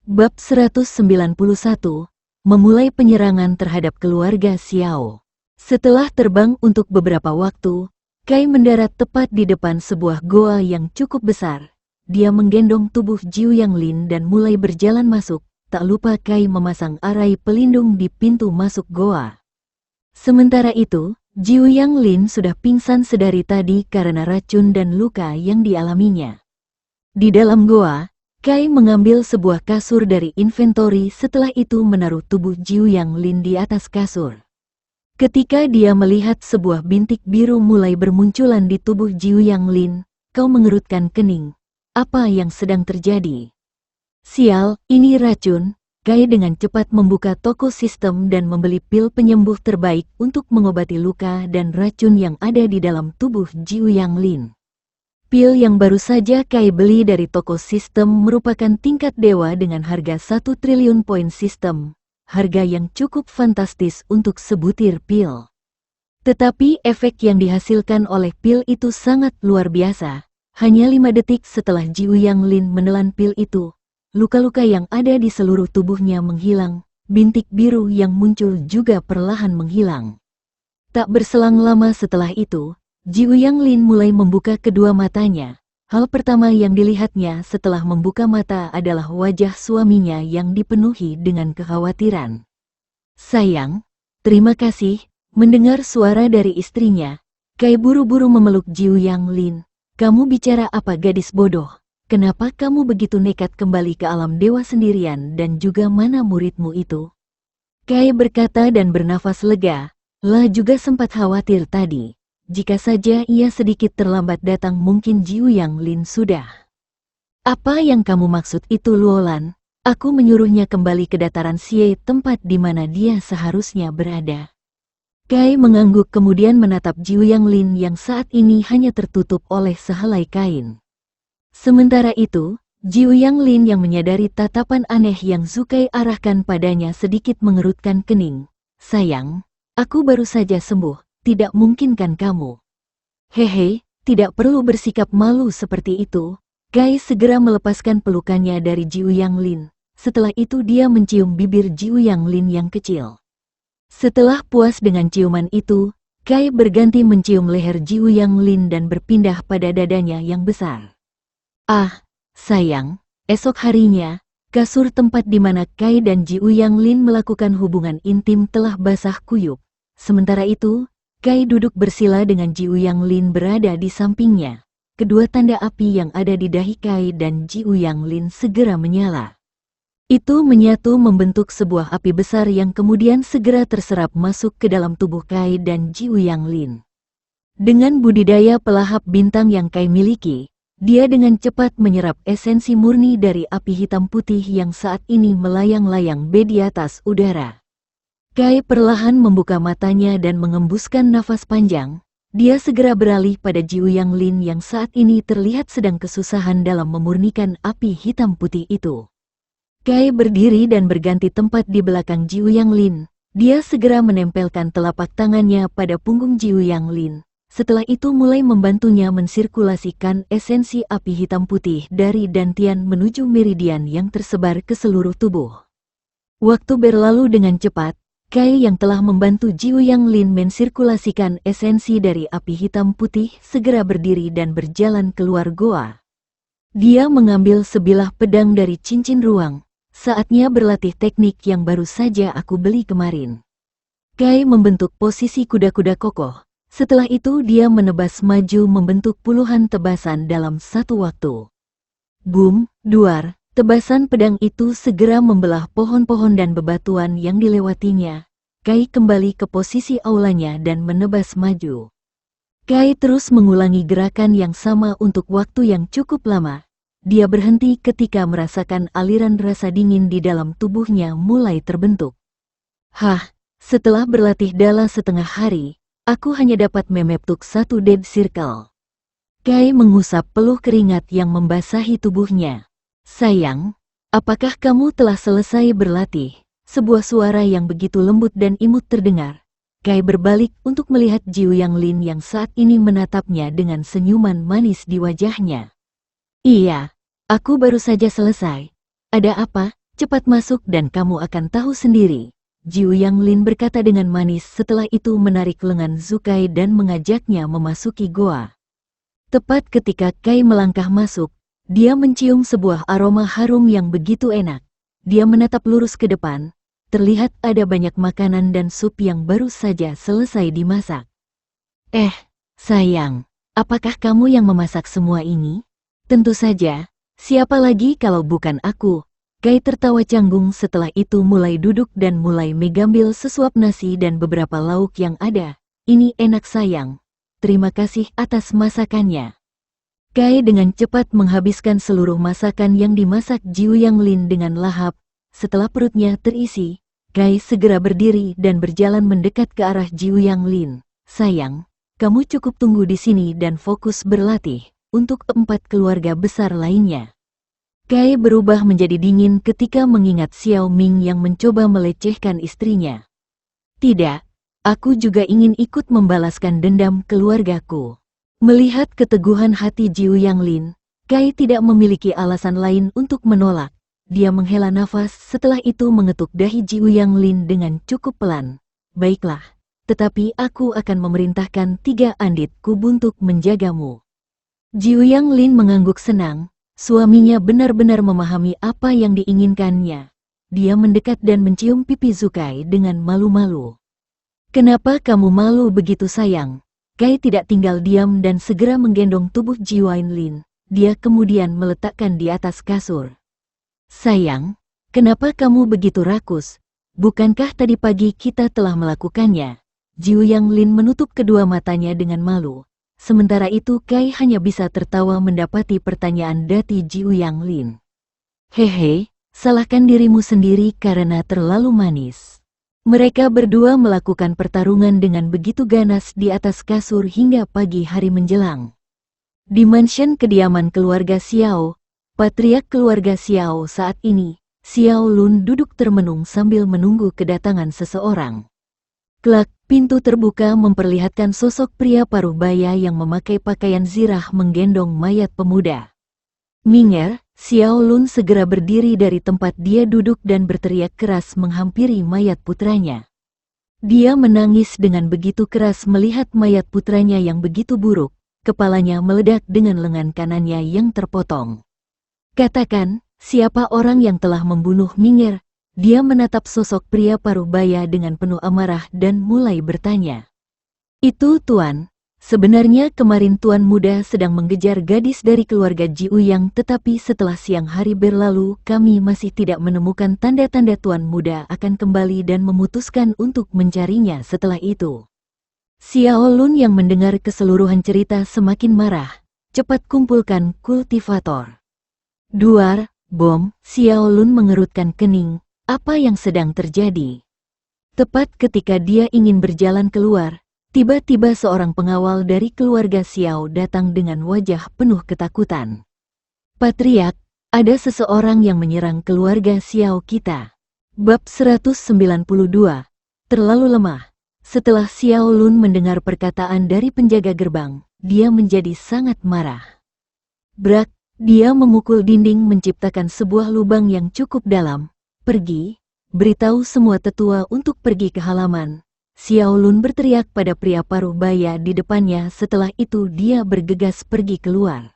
Bab 191, memulai penyerangan terhadap keluarga Xiao. Setelah terbang untuk beberapa waktu, Kai mendarat tepat di depan sebuah goa yang cukup besar. Dia menggendong tubuh Jiu Yanglin dan mulai berjalan masuk, tak lupa Kai memasang arai pelindung di pintu masuk goa. Sementara itu, Jiu Yanglin sudah pingsan sedari tadi karena racun dan luka yang dialaminya. Di dalam goa, Kai mengambil sebuah kasur dari inventori, setelah itu menaruh tubuh Jiu Yanglin di atas kasur. Ketika dia melihat sebuah bintik biru mulai bermunculan di tubuh Jiu Yanglin, kau mengerutkan kening. Apa yang sedang terjadi? Sial, ini racun. Kai dengan cepat membuka toko sistem dan membeli pil penyembuh terbaik untuk mengobati luka dan racun yang ada di dalam tubuh Jiu Yanglin. Pil yang baru saja Kai beli dari toko sistem merupakan tingkat dewa dengan harga 1 triliun poin sistem, harga yang cukup fantastis untuk sebutir pil. Tetapi efek yang dihasilkan oleh pil itu sangat luar biasa. Hanya 5 detik setelah Jiu Yanglin menelan pil itu, luka-luka yang ada di seluruh tubuhnya menghilang, bintik biru yang muncul juga perlahan menghilang. Tak berselang lama setelah itu, Jiu Yanglin mulai membuka kedua matanya. Hal pertama yang dilihatnya setelah membuka mata adalah wajah suaminya yang dipenuhi dengan kekhawatiran. Sayang, terima kasih. Mendengar suara dari istrinya, Kai buru-buru memeluk Jiu Yanglin. Kamu bicara apa, gadis bodoh? Kenapa kamu begitu nekat kembali ke alam dewa sendirian dan juga mana muridmu itu? Kai berkata dan bernafas lega. Lah juga sempat khawatir tadi. Jika saja ia sedikit terlambat datang mungkin Jiu Yanglin sudah. Apa yang kamu maksud itu, Luolan? Aku menyuruhnya kembali ke dataran Xie, tempat di mana dia seharusnya berada. Kai mengangguk kemudian menatap Jiu Yanglin yang saat ini hanya tertutup oleh sehelai kain. Sementara itu, Jiu Yanglin yang menyadari tatapan aneh yang Zukai arahkan padanya sedikit mengerutkan kening. Sayang, aku baru saja sembuh. Tidak mungkin kan kamu? Hehe, tidak perlu bersikap malu seperti itu. Kai segera melepaskan pelukannya dari Jiu Yanglin. Setelah itu dia mencium bibir Jiu Yanglin yang kecil. Setelah puas dengan ciuman itu, Kai berganti mencium leher Jiu Yanglin dan berpindah pada dadanya yang besar. Ah, sayang, esok harinya, kasur tempat di mana Kai dan Jiu Yanglin melakukan hubungan intim telah basah kuyup. Sementara itu, Kai duduk bersila dengan Jiu Yanglin berada di sampingnya. Kedua tanda api yang ada di dahi Kai dan Jiu Yanglin segera menyala. Itu menyatu membentuk sebuah api besar yang kemudian segera terserap masuk ke dalam tubuh Kai dan Jiu Yanglin. Dengan budidaya pelahap bintang yang Kai miliki, dia dengan cepat menyerap esensi murni dari api hitam putih yang saat ini melayang-layang di atas udara. Kai perlahan membuka matanya dan mengembuskan nafas panjang. Dia segera beralih pada Jiu Yanglin yang saat ini terlihat sedang kesusahan dalam memurnikan api hitam putih itu. Kai berdiri dan berganti tempat di belakang Jiu Yanglin. Dia segera menempelkan telapak tangannya pada punggung Jiu Yanglin. Setelah itu mulai membantunya mensirkulasikan esensi api hitam putih dari dantian menuju meridian yang tersebar ke seluruh tubuh. Waktu berlalu dengan cepat. Kai yang telah membantu Jiu Yanglin mensirkulasikan esensi dari api hitam putih segera berdiri dan berjalan keluar goa. Dia mengambil sebilah pedang dari cincin ruang. Saatnya berlatih teknik yang baru saja aku beli kemarin. Kai membentuk posisi kuda-kuda kokoh. Setelah itu dia menebas maju membentuk puluhan tebasan dalam satu waktu. Boom, duar. Tebasan pedang itu segera membelah pohon-pohon dan bebatuan yang dilewatinya. Kai kembali ke posisi aulanya dan menebas maju. Kai terus mengulangi gerakan yang sama untuk waktu yang cukup lama. Dia berhenti ketika merasakan aliran rasa dingin di dalam tubuhnya mulai terbentuk. Setelah berlatih dalam setengah hari, aku hanya dapat memeptuk satu dead circle. Kai mengusap peluh keringat yang membasahi tubuhnya. Sayang, apakah kamu telah selesai berlatih? Sebuah suara yang begitu lembut dan imut terdengar. Kai berbalik untuk melihat Jiu Yanglin yang saat ini menatapnya dengan senyuman manis di wajahnya. Iya, aku baru saja selesai. Ada apa? Cepat masuk dan kamu akan tahu sendiri. Jiu Yanglin berkata dengan manis setelah itu menarik lengan Zukai dan mengajaknya memasuki goa. Tepat ketika Kai melangkah masuk, dia mencium sebuah aroma harum yang begitu enak. Dia menatap lurus ke depan, terlihat ada banyak makanan dan sup yang baru saja selesai dimasak. Sayang, apakah kamu yang memasak semua ini? Tentu saja, siapa lagi kalau bukan aku? Kai tertawa canggung setelah itu mulai duduk dan mulai mengambil sesuap nasi dan beberapa lauk yang ada. Ini enak sayang. Terima kasih atas masakannya. Kai dengan cepat menghabiskan seluruh masakan yang dimasak Jiu Yanglin dengan lahap. Setelah perutnya terisi, Kai segera berdiri dan berjalan mendekat ke arah Jiu Yanglin. Sayang, kamu cukup tunggu di sini dan fokus berlatih untuk 4 keluarga besar lainnya. Kai berubah menjadi dingin ketika mengingat Xiao Ming yang mencoba melecehkan istrinya. Tidak, aku juga ingin ikut membalaskan dendam keluargaku. Melihat keteguhan hati Jiu Yanglin, Kai tidak memiliki alasan lain untuk menolak. Dia menghela nafas setelah itu mengetuk dahi Jiu Yanglin dengan cukup pelan. Baiklah, tetapi aku akan memerintahkan 3 anditku untuk menjagamu. Jiu Yanglin mengangguk senang, suaminya benar-benar memahami apa yang diinginkannya. Dia mendekat dan mencium pipi Zukai dengan malu-malu. Kenapa kamu malu begitu sayang? Kai tidak tinggal diam dan segera menggendong tubuh Jiu Yanglin. Dia kemudian meletakkan di atas kasur. Sayang, kenapa kamu begitu rakus? Bukankah tadi pagi kita telah melakukannya? Jiu Yanglin menutup kedua matanya dengan malu. Sementara itu Kai hanya bisa tertawa mendapati pertanyaan dari Jiu Yanglin. Hehe, salahkan dirimu sendiri karena terlalu manis. Mereka berdua melakukan pertarungan dengan begitu ganas di atas kasur hingga pagi hari menjelang. Di mansion kediaman keluarga Xiao, patriark keluarga Xiao saat ini, Xiao Lun duduk termenung sambil menunggu kedatangan seseorang. Klak, pintu terbuka memperlihatkan sosok pria paruh baya yang memakai pakaian zirah menggendong mayat pemuda. Minger, Xiao Lun segera berdiri dari tempat dia duduk dan berteriak keras menghampiri mayat putranya. Dia menangis dengan begitu keras melihat mayat putranya yang begitu buruk, kepalanya meledak dengan lengan kanannya yang terpotong. Katakan, siapa orang yang telah membunuh Minger? Dia menatap sosok pria paruh baya dengan penuh amarah dan mulai bertanya. Itu Tuan. Sebenarnya kemarin Tuan Muda sedang mengejar gadis dari keluarga Jiu Yang, tetapi setelah siang hari berlalu kami masih tidak menemukan tanda-tanda Tuan Muda akan kembali dan memutuskan untuk mencarinya setelah itu. Xiao Lun yang mendengar keseluruhan cerita semakin marah. Cepat kumpulkan kultivator. Duar, bom, Xiao Lun mengerutkan kening. Apa yang sedang terjadi? Tepat ketika dia ingin berjalan keluar, tiba-tiba seorang pengawal dari keluarga Xiao datang dengan wajah penuh ketakutan. Patriark, ada seseorang yang menyerang keluarga Xiao kita. Bab 192. Terlalu lemah. Setelah Xiao Lun mendengar perkataan dari penjaga gerbang, dia menjadi sangat marah. Brak, dia memukul dinding menciptakan sebuah lubang yang cukup dalam. Pergi, beritahu semua tetua untuk pergi ke halaman. Xiao Lun berteriak pada pria paruh baya di depannya. Setelah itu dia bergegas pergi keluar.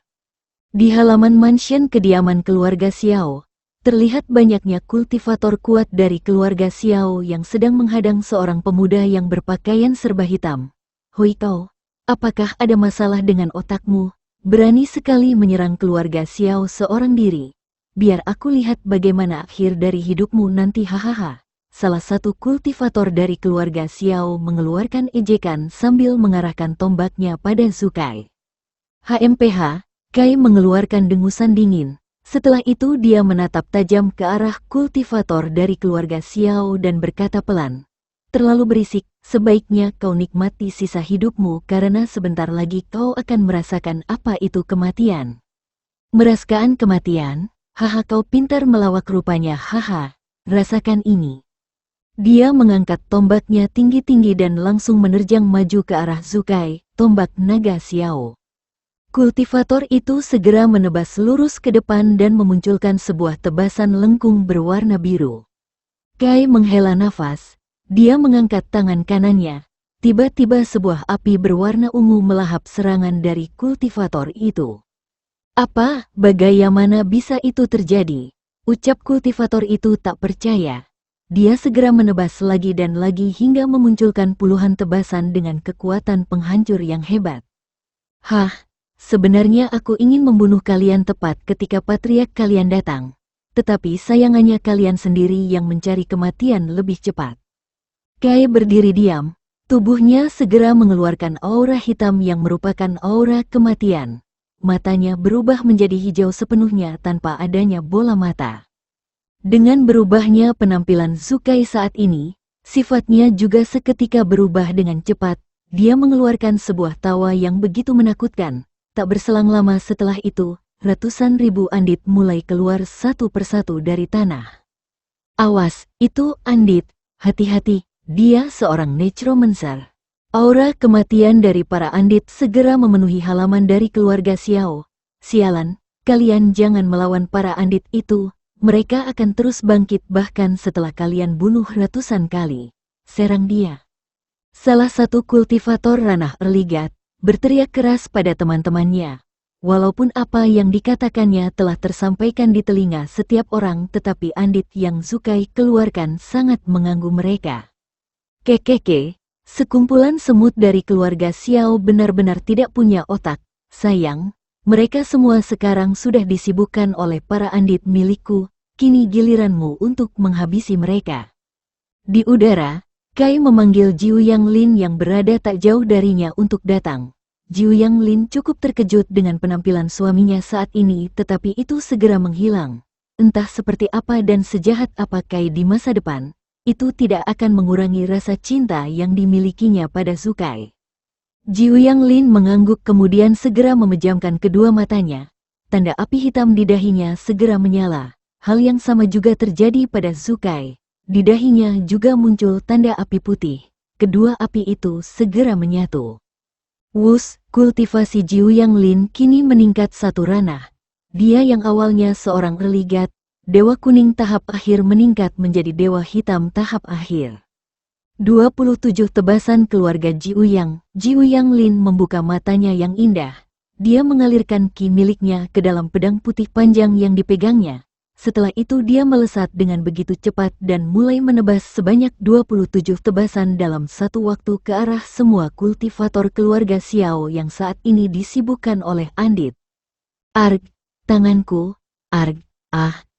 Di halaman mansion kediaman keluarga Xiao, terlihat banyaknya kultivator kuat dari keluarga Xiao yang sedang menghadang seorang pemuda yang berpakaian serba hitam. Hoi kau, apakah ada masalah dengan otakmu? Berani sekali menyerang keluarga Xiao seorang diri. Biar aku lihat bagaimana akhir dari hidupmu nanti hahaha. Salah satu kultivator dari keluarga Xiao mengeluarkan ejekan sambil mengarahkan tombaknya pada Zukai. HMPH, Kai mengeluarkan dengusan dingin. Setelah itu dia menatap tajam ke arah kultivator dari keluarga Xiao dan berkata pelan. Terlalu berisik, sebaiknya kau nikmati sisa hidupmu karena sebentar lagi kau akan merasakan apa itu kematian. Merasakan kematian? Haha, kau pintar melawak rupanya, haha, rasakan ini. Dia mengangkat tombaknya tinggi-tinggi dan langsung menerjang maju ke arah Zukai, tombak naga Xiao. Kultivator itu segera menebas lurus ke depan dan memunculkan sebuah tebasan lengkung berwarna biru. Kai menghela nafas. Dia mengangkat tangan kanannya. Tiba-tiba sebuah api berwarna ungu melahap serangan dari kultivator itu. Apa? Bagaimana bisa itu terjadi? Ucap kultivator itu tak percaya. Dia segera menebas lagi dan lagi hingga memunculkan puluhan tebasan dengan kekuatan penghancur yang hebat. Hah, sebenarnya aku ingin membunuh kalian tepat ketika patriark kalian datang. Tetapi sayangannya kalian sendiri yang mencari kematian lebih cepat. Kai berdiri diam, tubuhnya segera mengeluarkan aura hitam yang merupakan aura kematian. Matanya berubah menjadi hijau sepenuhnya tanpa adanya bola mata. Dengan berubahnya penampilan Zukai saat ini, sifatnya juga seketika berubah dengan cepat. Dia mengeluarkan sebuah tawa yang begitu menakutkan. Tak berselang lama setelah itu, ratusan ribu andit mulai keluar satu persatu dari tanah. Awas, itu andit, hati-hati, dia seorang necromancer. Aura kematian dari para andit segera memenuhi halaman dari keluarga Xiao. Sialan, kalian jangan melawan para andit itu. Mereka akan terus bangkit bahkan setelah kalian bunuh ratusan kali. Serang dia. Salah satu kultivator ranah Erligat berteriak keras pada teman-temannya. Walaupun apa yang dikatakannya telah tersampaikan di telinga setiap orang, tetapi andit yang Zukai keluarkan sangat mengganggu mereka. Kekeke, sekumpulan semut dari keluarga Xiao benar-benar tidak punya otak. Sayang. Mereka semua sekarang sudah disibukkan oleh para andit milikku, kini giliranmu untuk menghabisi mereka. Di udara, Kai memanggil Jiu Yang Lin yang berada tak jauh darinya untuk datang. Jiu Yang Lin cukup terkejut dengan penampilan suaminya saat ini, tetapi itu segera menghilang. Entah seperti apa dan sejahat apa Kai di masa depan, itu tidak akan mengurangi rasa cinta yang dimilikinya pada Zukai. Jiu Yang Lin mengangguk kemudian segera memejamkan kedua matanya. Tanda api hitam di dahinya segera menyala. Hal yang sama juga terjadi pada Zukai. Di dahinya juga muncul tanda api putih. Kedua api itu segera menyatu. Wus, kultivasi Jiu Yang Lin kini meningkat satu ranah. Dia yang awalnya seorang religat, Dewa Kuning tahap akhir meningkat menjadi Dewa Hitam tahap akhir. 27 tebasan keluarga Jiu Yang Lin membuka matanya yang indah. Dia mengalirkan ki miliknya ke dalam pedang putih panjang yang dipegangnya. Setelah itu dia melesat dengan begitu cepat dan mulai menebas sebanyak 27 tebasan dalam satu waktu ke arah semua kultivator keluarga Xiao yang saat ini disibukkan oleh andit. Arg, tanganku, arg,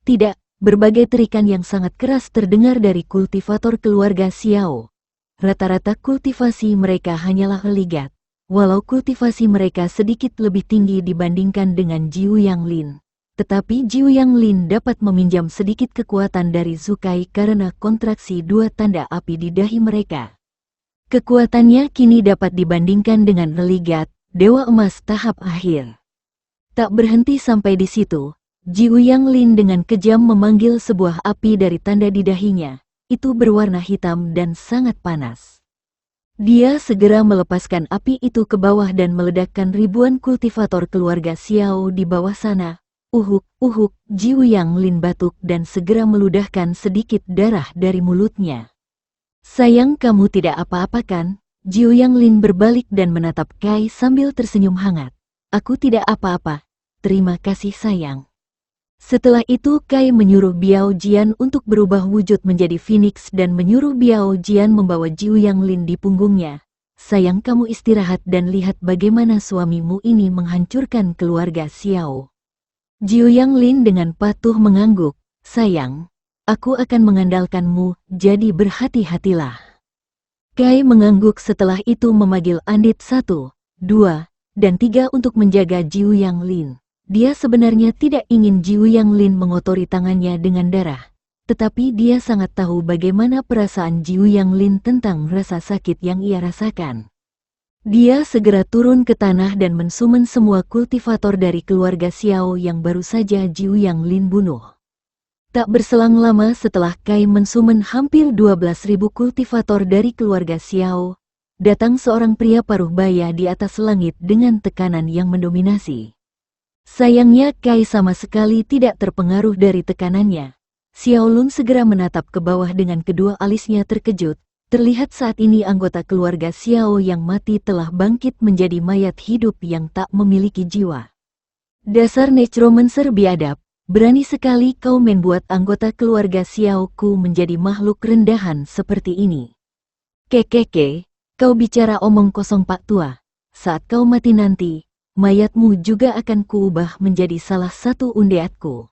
tidak. Berbagai terikan yang sangat keras terdengar dari kultivator keluarga Xiao. Rata-rata kultivasi mereka hanyalah religat, walau kultivasi mereka sedikit lebih tinggi dibandingkan dengan Jiu Yang Lin. Tetapi Jiu Yang Lin dapat meminjam sedikit kekuatan dari Zukai karena kontraksi dua tanda api di dahi mereka. Kekuatannya kini dapat dibandingkan dengan religat, Dewa Emas tahap akhir. Tak berhenti sampai di situ. Jiu Yang Lin dengan kejam memanggil sebuah api dari tanda di dahinya. Itu berwarna hitam dan sangat panas. Dia segera melepaskan api itu ke bawah dan meledakkan ribuan kultivator keluarga Xiao di bawah sana. Uhuk, Jiu Yang Lin batuk dan segera meludahkan sedikit darah dari mulutnya. Sayang, kamu tidak apa-apa kan? Jiu Yang Lin berbalik dan menatap Kai sambil tersenyum hangat. Aku tidak apa-apa. Terima kasih sayang. Setelah itu Kai menyuruh Biao Jian untuk berubah wujud menjadi Phoenix dan menyuruh Biao Jian membawa Jiu Yang Lin di punggungnya. Sayang, kamu istirahat dan lihat bagaimana suamimu ini menghancurkan keluarga Xiao. Jiu Yang Lin dengan patuh mengangguk. Sayang, aku akan mengandalkanmu, jadi berhati-hatilah. Kai mengangguk setelah itu memanggil andit 1, 2, dan 3 untuk menjaga Jiu Yang Lin. Dia sebenarnya tidak ingin Jiu Yang Lin mengotori tangannya dengan darah. Tetapi dia sangat tahu bagaimana perasaan Jiu Yang Lin tentang rasa sakit yang ia rasakan. Dia segera turun ke tanah dan mensummon semua kultivator dari keluarga Xiao yang baru saja Jiu Yang Lin bunuh. Tak berselang lama setelah Kai mensummon hampir 12.000 kultivator dari keluarga Xiao, datang seorang pria paruh baya di atas langit dengan tekanan yang mendominasi. Sayangnya Kai sama sekali tidak terpengaruh dari tekanannya. Xiao Lun segera menatap ke bawah dengan kedua alisnya terkejut. Terlihat saat ini anggota keluarga Xiao yang mati telah bangkit menjadi mayat hidup yang tak memiliki jiwa. Dasar necromancer biadab, berani sekali kau membuat anggota keluarga Xiao ku menjadi makhluk rendahan seperti ini. Kekeke. Kau bicara omong kosong Pak Tua. Saat kau mati nanti, mayatmu juga akan kuubah menjadi salah satu undeatku.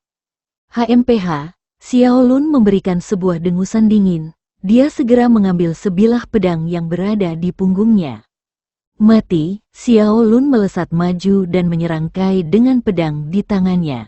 HMPH, Xiao Lun memberikan sebuah dengusan dingin. Dia segera mengambil sebilah pedang yang berada di punggungnya. Mati, Xiao Lun melesat maju dan menyerang Kai dengan pedang di tangannya.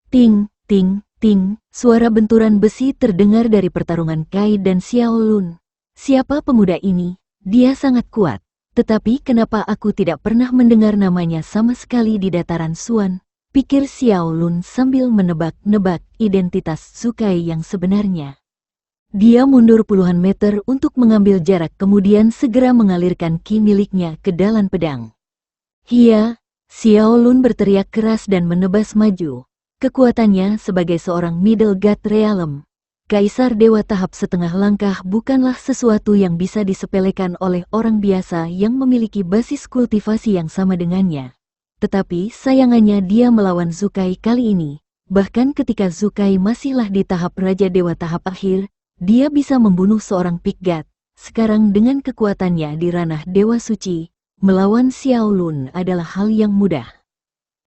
Ting, ting, ting, suara benturan besi terdengar dari pertarungan Kai dan Xiao Lun. Siapa pemuda ini? Dia sangat kuat, tetapi kenapa aku tidak pernah mendengar namanya sama sekali di dataran Suan, pikir Xiao Lun sambil menebak-nebak identitas Zukai yang sebenarnya. Dia mundur puluhan meter untuk mengambil jarak kemudian segera mengalirkan ki miliknya ke dalam pedang. Hia, Xiao Lun berteriak keras dan menebas maju. Kekuatannya sebagai seorang Middle God Realm, Kaisar Dewa tahap setengah langkah bukanlah sesuatu yang bisa disepelekan oleh orang biasa yang memiliki basis kultivasi yang sama dengannya. Tetapi sayangannya dia melawan Zukai kali ini, bahkan ketika Zukai masihlah di tahap Raja Dewa tahap akhir, dia bisa membunuh seorang Pig God. Sekarang dengan kekuatannya di ranah Dewa Suci, melawan Xiao Lun adalah hal yang mudah.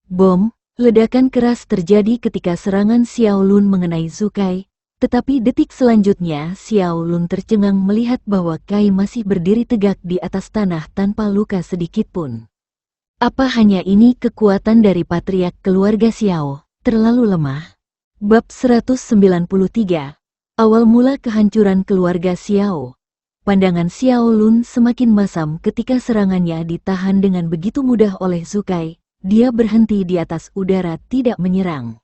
Bom, ledakan keras terjadi ketika serangan Xiao Lun mengenai Zukai. Tetapi detik selanjutnya Xiao Lun tercengang melihat bahwa Kai masih berdiri tegak di atas tanah tanpa luka sedikitpun. Apa hanya ini kekuatan dari patriark keluarga Xiao, terlalu lemah? Bab 193, Awal mula kehancuran keluarga Xiao. Pandangan Xiao Lun semakin masam ketika serangannya ditahan dengan begitu mudah oleh Zukai. Dia berhenti di atas udara tidak menyerang.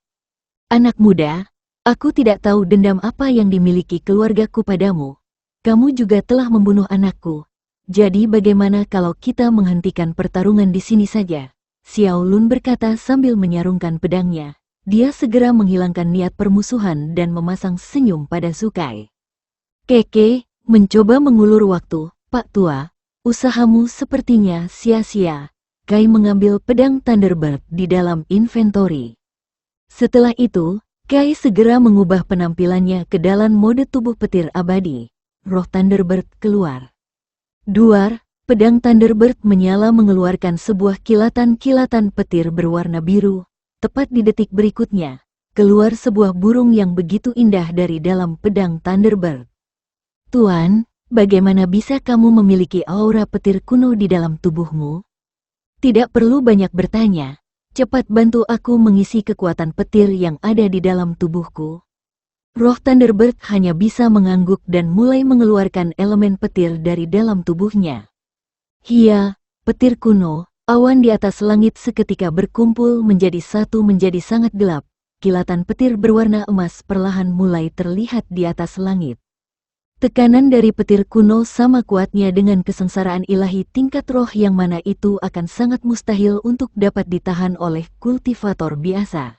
Anak muda, aku tidak tahu dendam apa yang dimiliki keluargaku padamu. Kamu juga telah membunuh anakku. Jadi bagaimana kalau kita menghentikan pertarungan di sini saja? Xiao Lun berkata sambil menyarungkan pedangnya. Dia segera menghilangkan niat permusuhan dan memasang senyum pada Zukai. Keke, mencoba mengulur waktu, Pak Tua. Usahamu sepertinya sia-sia. Kai mengambil pedang Thunderbird di dalam inventory. Setelah itu, Kai segera mengubah penampilannya ke dalam mode tubuh petir abadi. Roh Thunderbird keluar. Duar, pedang Thunderbird menyala mengeluarkan sebuah kilatan-kilatan petir berwarna biru. Tepat di detik berikutnya, keluar sebuah burung yang begitu indah dari dalam pedang Thunderbird. Tuan, bagaimana bisa kamu memiliki aura petir kuno di dalam tubuhmu? Tidak perlu banyak bertanya. Cepat bantu aku mengisi kekuatan petir yang ada di dalam tubuhku. Roh Thunderbird hanya bisa mengangguk dan mulai mengeluarkan elemen petir dari dalam tubuhnya. Hia, petir kuno, awan di atas langit seketika berkumpul menjadi satu menjadi sangat gelap. Kilatan petir berwarna emas perlahan mulai terlihat di atas langit. Tekanan dari petir kuno sama kuatnya dengan kesengsaraan ilahi tingkat roh yang mana itu akan sangat mustahil untuk dapat ditahan oleh kultivator biasa.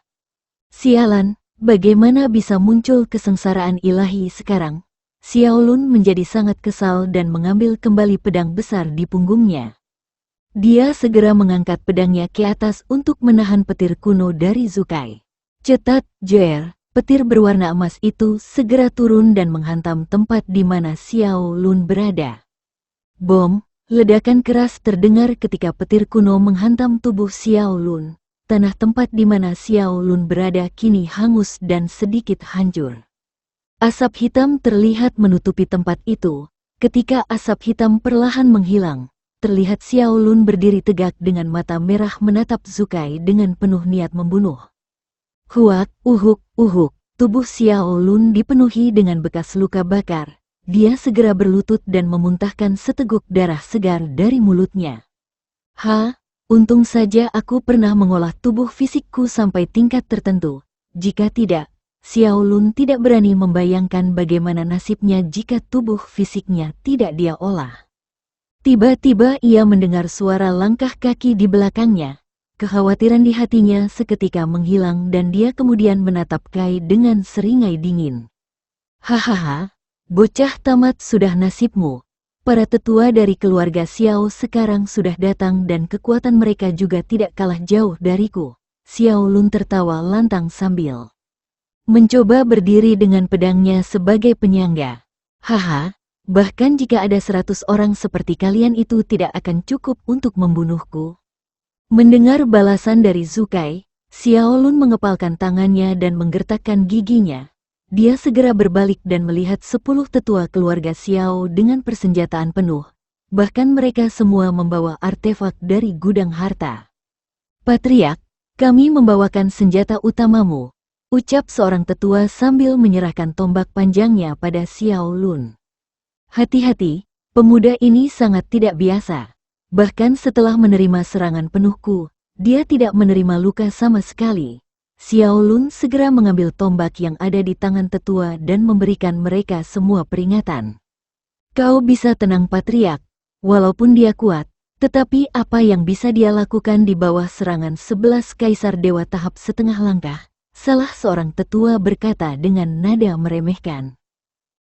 Sialan, bagaimana bisa muncul kesengsaraan ilahi sekarang? Xiao Lun menjadi sangat kesal dan mengambil kembali pedang besar di punggungnya. Dia segera mengangkat pedangnya ke atas untuk menahan petir kuno dari Zukai. Cetat, Jer. Petir berwarna emas itu segera turun dan menghantam tempat di mana Xiao Lun berada. Bom, ledakan keras terdengar ketika petir kuno menghantam tubuh Xiao Lun. Tanah tempat di mana Xiao Lun berada kini hangus dan sedikit hancur. Asap hitam terlihat menutupi tempat itu. Ketika asap hitam perlahan menghilang, terlihat Xiao Lun berdiri tegak dengan mata merah menatap Zukai dengan penuh niat membunuh. Huak, uhuk, uhuk, tubuh Xiao Lun dipenuhi dengan bekas luka bakar. Dia segera berlutut dan memuntahkan seteguk darah segar dari mulutnya. Untung saja aku pernah mengolah tubuh fisikku sampai tingkat tertentu. Jika tidak, Xiao Lun tidak berani membayangkan bagaimana nasibnya jika tubuh fisiknya tidak dia olah. Tiba-tiba ia mendengar suara langkah kaki di belakangnya. Kekhawatiran di hatinya seketika menghilang dan dia kemudian menatap Kai dengan seringai dingin. Hahaha, bocah tamat, sudah nasibmu. Para tetua dari keluarga Xiao sekarang sudah datang dan kekuatan mereka juga tidak kalah jauh dariku. Xiao Lun tertawa lantang sambil mencoba berdiri dengan pedangnya sebagai penyangga. Haha, bahkan jika ada 100 orang seperti kalian itu tidak akan cukup untuk membunuhku. Mendengar balasan dari Zukai, Xiao Lun mengepalkan tangannya dan menggertakkan giginya. Dia segera berbalik dan melihat 10 tetua keluarga Xiao dengan persenjataan penuh. Bahkan mereka semua membawa artefak dari gudang harta. Patriark, kami membawakan senjata utamamu, ucap seorang tetua sambil menyerahkan tombak panjangnya pada Xiao Lun. Hati-hati, pemuda ini sangat tidak biasa. Bahkan setelah menerima serangan penuhku, dia tidak menerima luka sama sekali. Xiao Lun segera mengambil tombak yang ada di tangan tetua dan memberikan mereka semua peringatan. Kau bisa tenang Patriark, walaupun dia kuat, tetapi apa yang bisa dia lakukan di bawah serangan 11 kaisar dewa tahap setengah langkah? Salah seorang tetua berkata dengan nada meremehkan.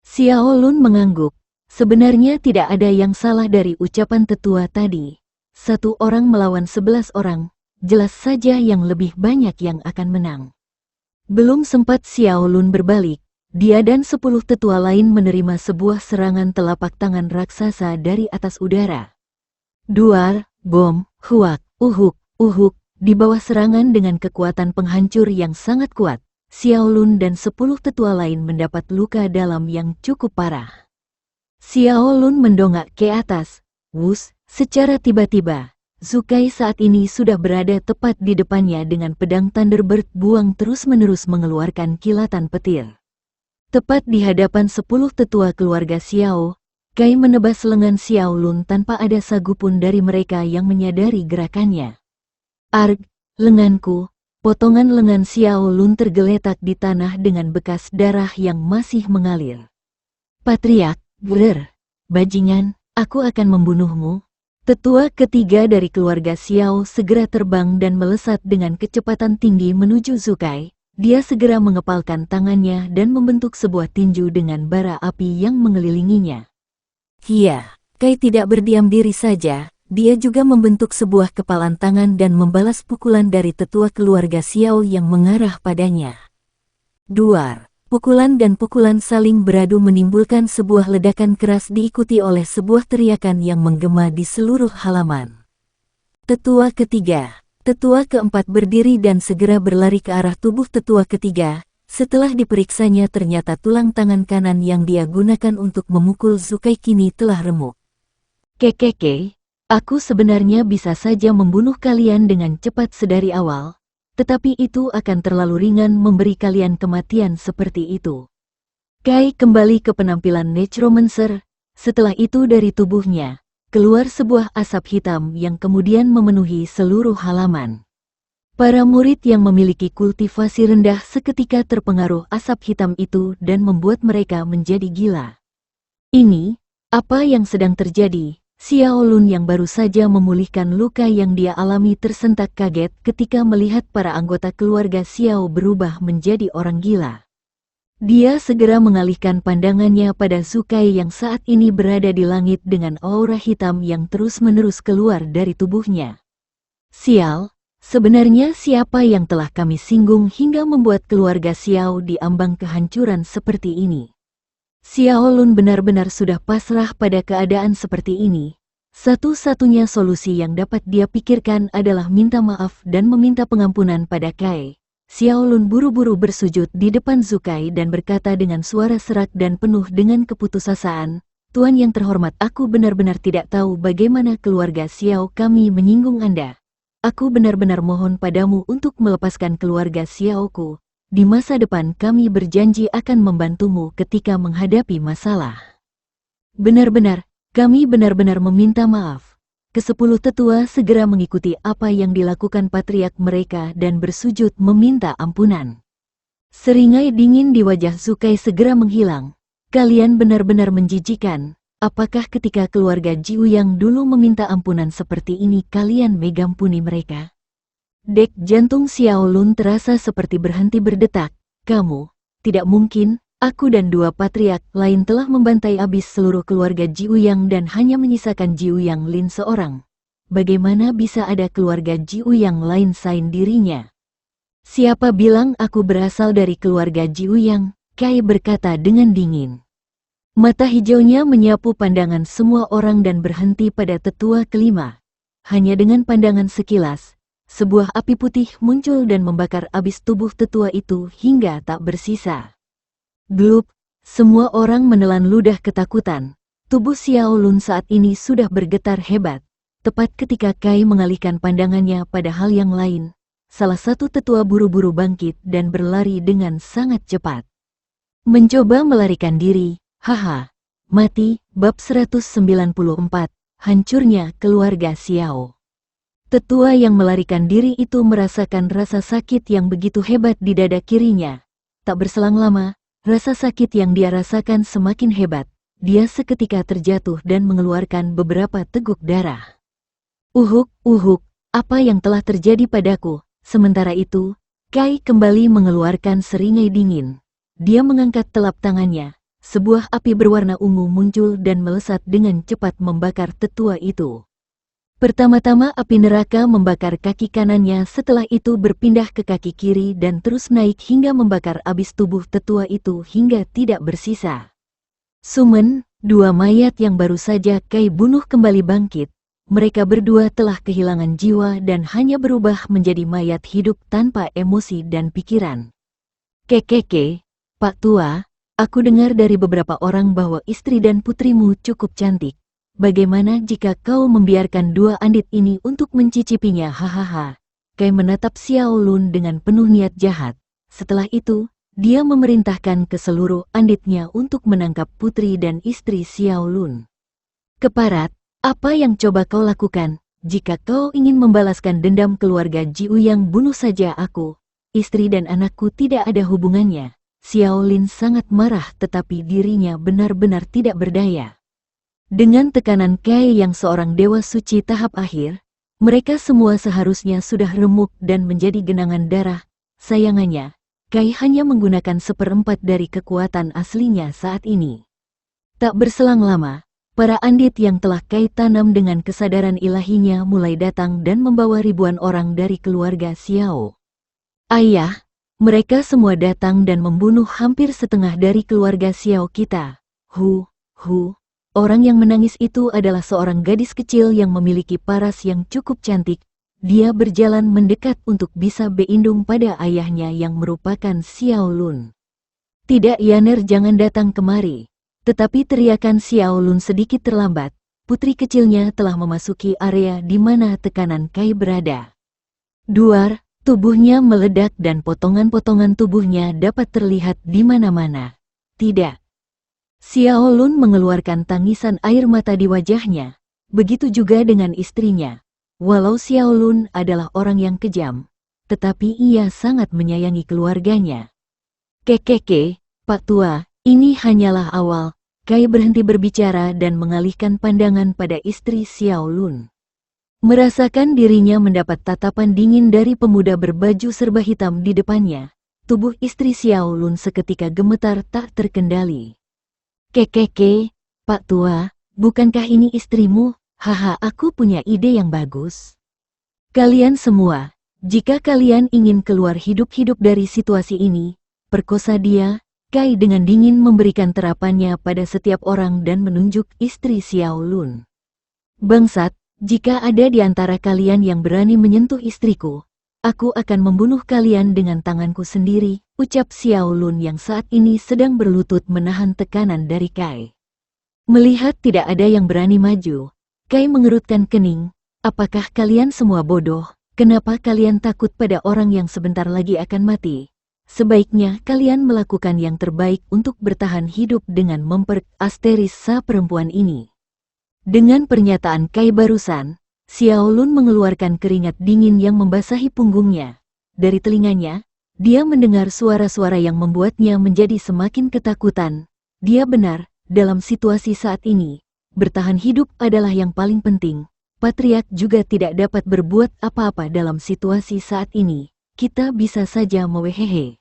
Xiao Lun mengangguk. Sebenarnya tidak ada yang salah dari ucapan tetua tadi. 1 orang melawan 11 orang. Jelas saja yang lebih banyak yang akan menang. Belum sempat Xiao Lun berbalik, dia dan 10 tetua lain menerima sebuah serangan telapak tangan raksasa dari atas udara. Duar, bom, huak, uhuk, di bawah serangan dengan kekuatan penghancur yang sangat kuat, Xiao Lun dan 10 tetua lain mendapat luka dalam yang cukup parah. Xiao Lun mendongak ke atas, wus, secara tiba-tiba. Zukai saat ini sudah berada tepat di depannya dengan pedang Thunderbird buang terus-menerus mengeluarkan kilatan petir. Tepat di hadapan 10 tetua keluarga Xiao, Kai menebas lengan Xiao Lun tanpa ada sagu pun dari mereka yang menyadari gerakannya. Arg, lenganku, potongan lengan Xiao Lun tergeletak di tanah dengan bekas darah yang masih mengalir. Patriark, bajingan, aku akan membunuhmu. Tetua ketiga dari keluarga Xiao segera terbang dan melesat dengan kecepatan tinggi menuju Zukai. Dia segera mengepalkan tangannya dan membentuk sebuah tinju dengan bara api yang mengelilinginya. Iya, Kai tidak berdiam diri saja, dia juga membentuk sebuah kepalan tangan dan membalas pukulan dari tetua keluarga Xiao yang mengarah padanya. Duar. Pukulan dan pukulan saling beradu menimbulkan sebuah ledakan keras diikuti oleh sebuah teriakan yang menggema di seluruh halaman. Tetua ketiga, tetua keempat berdiri dan segera berlari ke arah tubuh tetua ketiga. Setelah diperiksanya ternyata tulang tangan kanan yang dia gunakan untuk memukul Zukai kini telah remuk. Kekeke, aku sebenarnya bisa saja membunuh kalian dengan cepat sedari awal. Tetapi itu akan terlalu ringan memberi kalian kematian seperti itu. Kai kembali ke penampilan Necromancer. Setelah itu dari tubuhnya, keluar sebuah asap hitam yang kemudian memenuhi seluruh halaman. Para murid yang memiliki kultivasi rendah seketika terpengaruh asap hitam itu dan membuat mereka menjadi gila. Ini, apa yang sedang terjadi? Xiao Lun yang baru saja memulihkan luka yang dia alami tersentak kaget ketika melihat para anggota keluarga Xiao berubah menjadi orang gila. Dia segera mengalihkan pandangannya pada Zukai yang saat ini berada di langit dengan aura hitam yang terus-menerus keluar dari tubuhnya. Sial, sebenarnya siapa yang telah kami singgung hingga membuat keluarga Xiao diambang kehancuran seperti ini? Xiao Lun benar-benar sudah pasrah pada keadaan seperti ini. Satu-satunya solusi yang dapat dia pikirkan adalah minta maaf dan meminta pengampunan pada Kai. Xiao Lun buru-buru bersujud di depan Zukai dan berkata dengan suara serak dan penuh dengan keputusasaan, "Tuan yang terhormat, aku benar-benar tidak tahu bagaimana keluarga Xiao kami menyinggung Anda. Aku benar-benar mohon padamu untuk melepaskan keluarga Xiaoku. Di masa depan kami berjanji akan membantumu ketika menghadapi masalah." Benar-benar, kami benar-benar meminta maaf. Kesepuluh tetua segera mengikuti apa yang dilakukan patriark mereka dan bersujud meminta ampunan. Seringai dingin di wajah Zukai segera menghilang. Kalian benar-benar menjijikan. apakah ketika keluarga Jiu yang dulu meminta ampunan seperti ini kalian mengampuni mereka? Dek jantung Xiao Lun terasa seperti berhenti berdetak. Kamu, tidak mungkin, aku dan dua patriark lain telah membantai habis seluruh keluarga Jiu Yang dan hanya menyisakan Jiu Yang Lin seorang. Bagaimana bisa ada keluarga Jiu Yang lain selain dirinya? Siapa bilang aku berasal dari keluarga Jiu Yang? Kai berkata dengan dingin. Mata hijaunya menyapu pandangan semua orang dan berhenti pada tetua kelima. Hanya dengan pandangan sekilas, sebuah api putih muncul dan membakar habis tubuh tetua itu hingga tak bersisa. Glup, semua orang menelan ludah ketakutan. Tubuh Xiao Lun saat ini sudah bergetar hebat. Tepat ketika Kai mengalihkan pandangannya pada hal yang lain, salah satu tetua buru-buru bangkit dan berlari dengan sangat cepat. Mencoba melarikan diri, haha. Mati, bab 194, hancurnya keluarga Xiao. Tetua yang melarikan diri itu merasakan rasa sakit yang begitu hebat di dada kirinya. Tak berselang lama, rasa sakit yang dia rasakan semakin hebat. Dia seketika terjatuh dan mengeluarkan beberapa teguk darah. Uhuk, apa yang telah terjadi padaku? Sementara itu, Kai kembali mengeluarkan seringai dingin. Dia mengangkat telap tangannya. Sebuah api berwarna ungu muncul dan melesat dengan cepat membakar tetua itu. Pertama-tama api neraka membakar kaki kanannya, setelah itu berpindah ke kaki kiri dan terus naik hingga membakar habis tubuh tetua itu hingga tidak bersisa. Sumen, dua mayat yang baru saja Kai bunuh kembali bangkit. Mereka berdua telah kehilangan jiwa dan hanya berubah menjadi mayat hidup tanpa emosi dan pikiran. Kekeke, Pak Tua, aku dengar dari beberapa orang bahwa istri dan putrimu cukup cantik. Bagaimana jika kau membiarkan dua andit ini untuk mencicipinya? Hahaha. Kai menatap Xiao Lun dengan penuh niat jahat. Setelah itu, dia memerintahkan ke seluruh anditnya untuk menangkap putri dan istri Xiao Lun. Keparat, apa yang coba kau lakukan? Jika kau ingin membalaskan dendam keluarga Jiu yang bunuh saja aku, istri dan anakku tidak ada hubungannya. Xiao Lin sangat marah tetapi dirinya benar-benar tidak berdaya. Dengan tekanan Kai yang seorang dewa suci tahap akhir, mereka semua seharusnya sudah remuk dan menjadi genangan darah. Sayangannya, Kai hanya menggunakan 1/4 dari kekuatan aslinya saat ini. Tak berselang lama, para andit yang telah Kai tanam dengan kesadaran ilahinya mulai datang dan membawa ribuan orang dari keluarga Xiao. Ayah, mereka semua datang dan membunuh hampir setengah dari keluarga Xiao kita. Orang yang menangis itu adalah seorang gadis kecil yang memiliki paras yang cukup cantik. Dia berjalan mendekat untuk bisa berlindung pada ayahnya yang merupakan Xiao Lun. Tidak, Yaner, jangan datang kemari. Tetapi teriakan Xiao Lun sedikit terlambat. Putri kecilnya telah memasuki area di mana tekanan Kai berada. Duar, tubuhnya meledak dan potongan-potongan tubuhnya dapat terlihat di mana-mana. Tidak. Xiao Lun mengeluarkan tangisan air mata di wajahnya. Begitu juga dengan istrinya. Walau Xiao Lun adalah orang yang kejam, tetapi ia sangat menyayangi keluarganya. Kekeke, Pak Tua, ini hanyalah awal. Kai berhenti berbicara dan mengalihkan pandangan pada istri Xiao Lun. Merasakan dirinya mendapat tatapan dingin dari pemuda berbaju serba hitam di depannya. Tubuh istri Xiao Lun seketika gemetar tak terkendali. Kekeke, Pak Tua, bukankah ini istrimu? Haha, aku punya ide yang bagus. Kalian semua, jika kalian ingin keluar hidup-hidup dari situasi ini, perkosa dia. Kai dengan dingin memberikan terapannya pada setiap orang dan menunjuk istri Xiao Lun. Bangsat, jika ada di antara kalian yang berani menyentuh istriku, aku akan membunuh kalian dengan tanganku sendiri, ucap Xiao Lun yang saat ini sedang berlutut menahan tekanan dari Kai. Melihat tidak ada yang berani maju, Kai mengerutkan kening. Apakah kalian semua bodoh? Kenapa kalian takut pada orang yang sebentar lagi akan mati? Sebaiknya kalian melakukan yang terbaik untuk bertahan hidup dengan memperas perempuan ini. Dengan pernyataan Kai barusan, Xiao Lun mengeluarkan keringat dingin yang membasahi punggungnya. Dari telinganya, dia mendengar suara-suara yang membuatnya menjadi semakin ketakutan. Dia benar, dalam situasi saat ini, bertahan hidup adalah yang paling penting. Patriark juga tidak dapat berbuat apa-apa dalam situasi saat ini. Kita bisa saja mewehehe.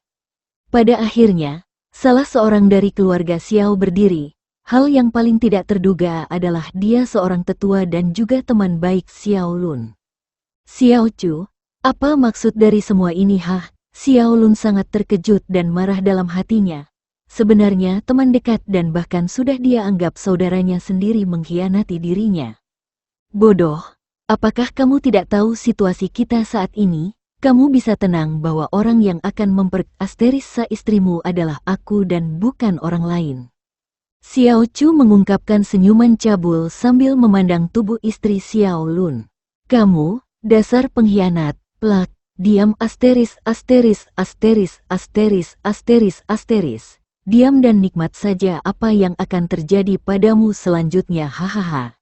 Pada akhirnya, salah seorang dari keluarga Xiao berdiri. Hal yang paling tidak terduga adalah dia seorang tetua dan juga teman baik Xiao Lun. Xiao Chu, apa maksud dari semua ini? Xiao Lun sangat terkejut dan marah dalam hatinya. Sebenarnya teman dekat dan bahkan sudah dia anggap saudaranya sendiri mengkhianati dirinya. Bodoh, apakah kamu tidak tahu situasi kita saat ini? Kamu bisa tenang bahwa orang yang akan memperkasterisa istrimu adalah aku dan bukan orang lain. Xiao Chu mengungkapkan senyuman cabul sambil memandang tubuh istri Xiao Lun. Kamu, dasar pengkhianat, plak, diam asteris. Diam dan nikmat saja apa yang akan terjadi padamu selanjutnya. Hahaha.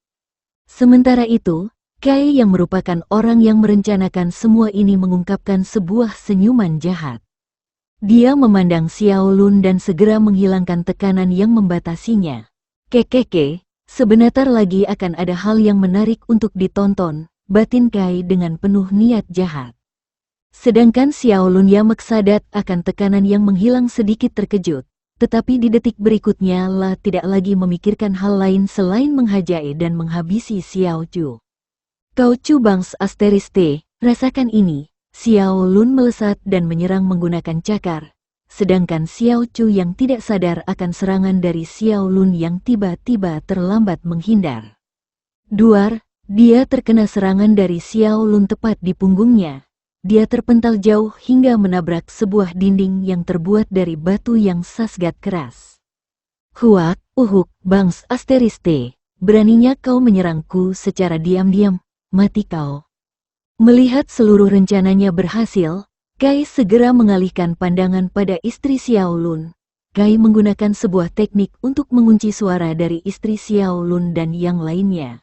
Sementara itu, Kai yang merupakan orang yang merencanakan semua ini mengungkapkan sebuah senyuman jahat. Dia memandang Xiao Lun dan segera menghilangkan tekanan yang membatasinya. Kekeke, sebentar lagi akan ada hal yang menarik untuk ditonton, batin Kai dengan penuh niat jahat. Sedangkan Xiao Lun yang meksadat akan tekanan yang menghilang sedikit terkejut. Tetapi di detik berikutnya tidak lagi memikirkan hal lain selain menghajai dan menghabisi Xiao Chu. Kau Chu Bangs asteris T, rasakan ini. Xiao Lun melesat dan menyerang menggunakan cakar. Sedangkan Xiao Chu yang tidak sadar akan serangan dari Xiao Lun yang tiba-tiba terlambat menghindar. Duar, dia terkena serangan dari Xiao Lun tepat di punggungnya. Dia terpental jauh hingga menabrak sebuah dinding yang terbuat dari batu yang sasgat keras. Huak, Bangs asteris T, beraninya kau menyerangku secara diam-diam, mati kau. Melihat seluruh rencananya berhasil, Kai segera mengalihkan pandangan pada istri Xiao Lun. Kai menggunakan sebuah teknik untuk mengunci suara dari istri Xiao Lun dan yang lainnya.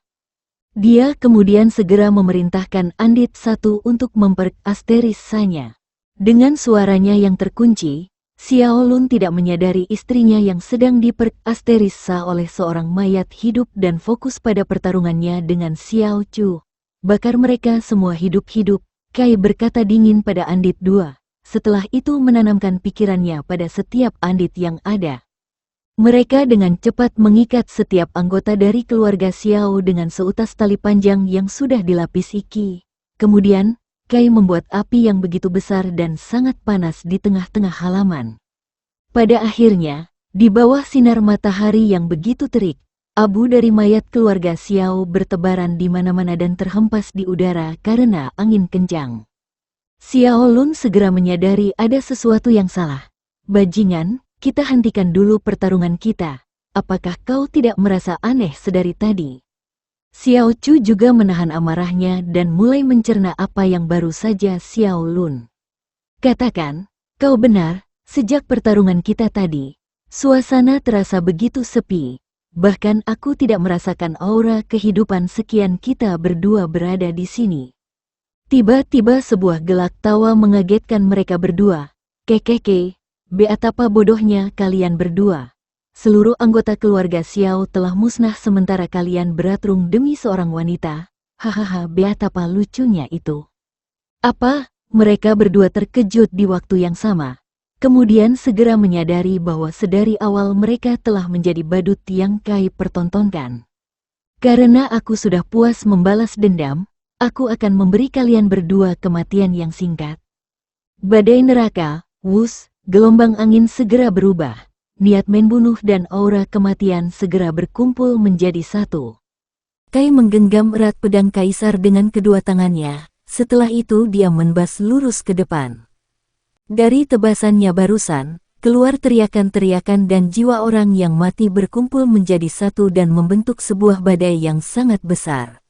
Dia kemudian segera memerintahkan Andit satu untuk memperkasterisanya. Dengan suaranya yang terkunci, Xiao Lun tidak menyadari istrinya yang sedang diperkasterisa oleh seorang mayat hidup dan fokus pada pertarungannya dengan Xiao Chu. Bakar mereka semua hidup-hidup, Kai berkata dingin pada Andit 2. Setelah itu menanamkan pikirannya pada setiap Andit yang ada. Mereka dengan cepat mengikat setiap anggota dari keluarga Xiao dengan seutas tali panjang yang sudah dilapisi Qi. Kemudian, Kai membuat api yang begitu besar dan sangat panas di tengah-tengah halaman. Pada akhirnya, di bawah sinar matahari yang begitu terik, abu dari mayat keluarga Xiao bertebaran di mana-mana dan terhempas di udara karena angin kencang. Xiao Lun segera menyadari ada sesuatu yang salah. Bajingan, kita hentikan dulu pertarungan kita. Apakah kau tidak merasa aneh sedari tadi? Xiao Chu juga menahan amarahnya dan mulai mencerna apa yang baru saja Xiao Lun katakan. Kau benar, sejak pertarungan kita tadi, suasana terasa begitu sepi. Bahkan aku tidak merasakan aura kehidupan sekian kita berdua berada di sini. Tiba-tiba sebuah gelak tawa mengagetkan mereka berdua. Kekeke. Betapa bodohnya kalian berdua. Seluruh anggota keluarga Xiao telah musnah sementara kalian beratrung demi seorang wanita. Hahaha, betapa lucunya itu. Apa? Mereka berdua terkejut di waktu yang sama. Kemudian segera menyadari bahwa sedari awal mereka telah menjadi badut yang Kai pertontonkan. Karena aku sudah puas membalas dendam, aku akan memberi kalian berdua kematian yang singkat. Badai neraka, wus. Gelombang angin segera berubah, niat membunuh dan aura kematian segera berkumpul menjadi satu. Kai menggenggam erat pedang kaisar dengan kedua tangannya, setelah itu dia menbas lurus ke depan. Dari tebasannya barusan, keluar teriakan-teriakan dan jiwa orang yang mati berkumpul menjadi satu dan membentuk sebuah badai yang sangat besar.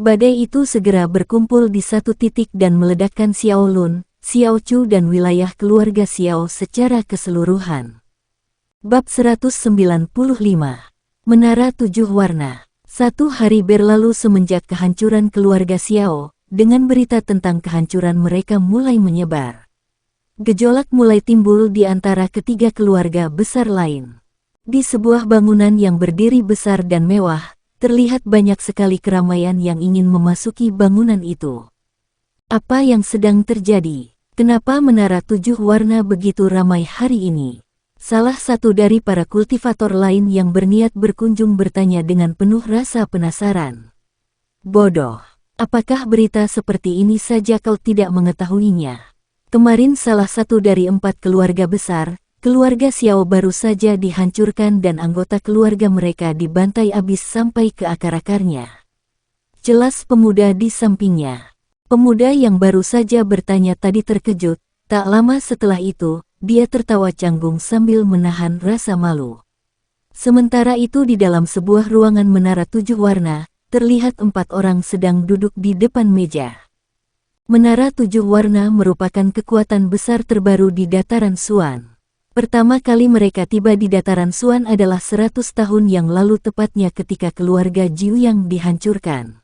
Badai itu segera berkumpul di satu titik dan meledakkan Xiao Lun, Xiao Chu dan wilayah keluarga Xiao secara keseluruhan. Bab 195. Menara Tujuh Warna. 1 hari berlalu semenjak kehancuran keluarga Xiao, dengan berita tentang kehancuran mereka mulai menyebar. Gejolak mulai timbul di antara ketiga keluarga besar lain. Di sebuah bangunan yang berdiri besar dan mewah, terlihat banyak sekali keramaian yang ingin memasuki bangunan itu. Apa yang sedang terjadi? Kenapa Menara Tujuh Warna begitu ramai hari ini? Salah satu dari para kultivator lain yang berniat berkunjung bertanya dengan penuh rasa penasaran. Bodoh, apakah berita seperti ini saja kau tidak mengetahuinya? Kemarin salah satu dari 4 keluarga besar, keluarga Xiao baru saja dihancurkan dan anggota keluarga mereka dibantai habis sampai ke akar-akarnya. Jelas pemuda di sampingnya. Pemuda yang baru saja bertanya tadi terkejut, tak lama setelah itu, dia tertawa canggung sambil menahan rasa malu. Sementara itu di dalam sebuah ruangan Menara Tujuh Warna, terlihat 4 orang sedang duduk di depan meja. Menara Tujuh Warna merupakan kekuatan besar terbaru di dataran Xuan. Pertama kali mereka tiba di dataran Xuan adalah 100 tahun yang lalu tepatnya ketika keluarga Jiuyang dihancurkan.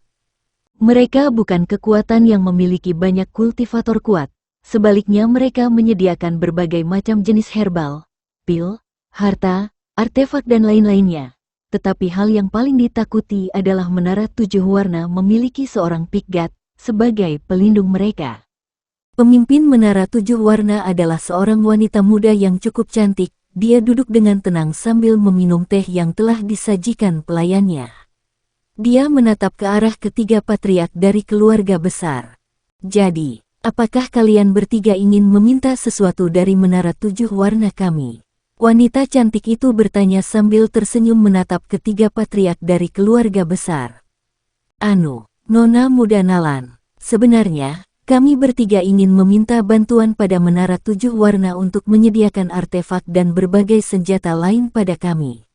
Mereka bukan kekuatan yang memiliki banyak kultivator kuat, sebaliknya mereka menyediakan berbagai macam jenis herbal, pil, harta, artefak dan lain-lainnya. Tetapi hal yang paling ditakuti adalah Menara Tujuh Warna memiliki seorang Pikgat sebagai pelindung mereka. Pemimpin Menara Tujuh Warna adalah seorang wanita muda yang cukup cantik. Dia duduk dengan tenang sambil meminum teh yang telah disajikan pelayannya. Dia menatap ke arah ketiga patriark dari keluarga besar. Jadi, apakah kalian bertiga ingin meminta sesuatu dari Menara Tujuh Warna kami? Wanita cantik itu bertanya sambil tersenyum menatap ketiga patriark dari keluarga besar. Nona muda Nalan, sebenarnya, kami bertiga ingin meminta bantuan pada Menara Tujuh Warna untuk menyediakan artefak dan berbagai senjata lain pada kami.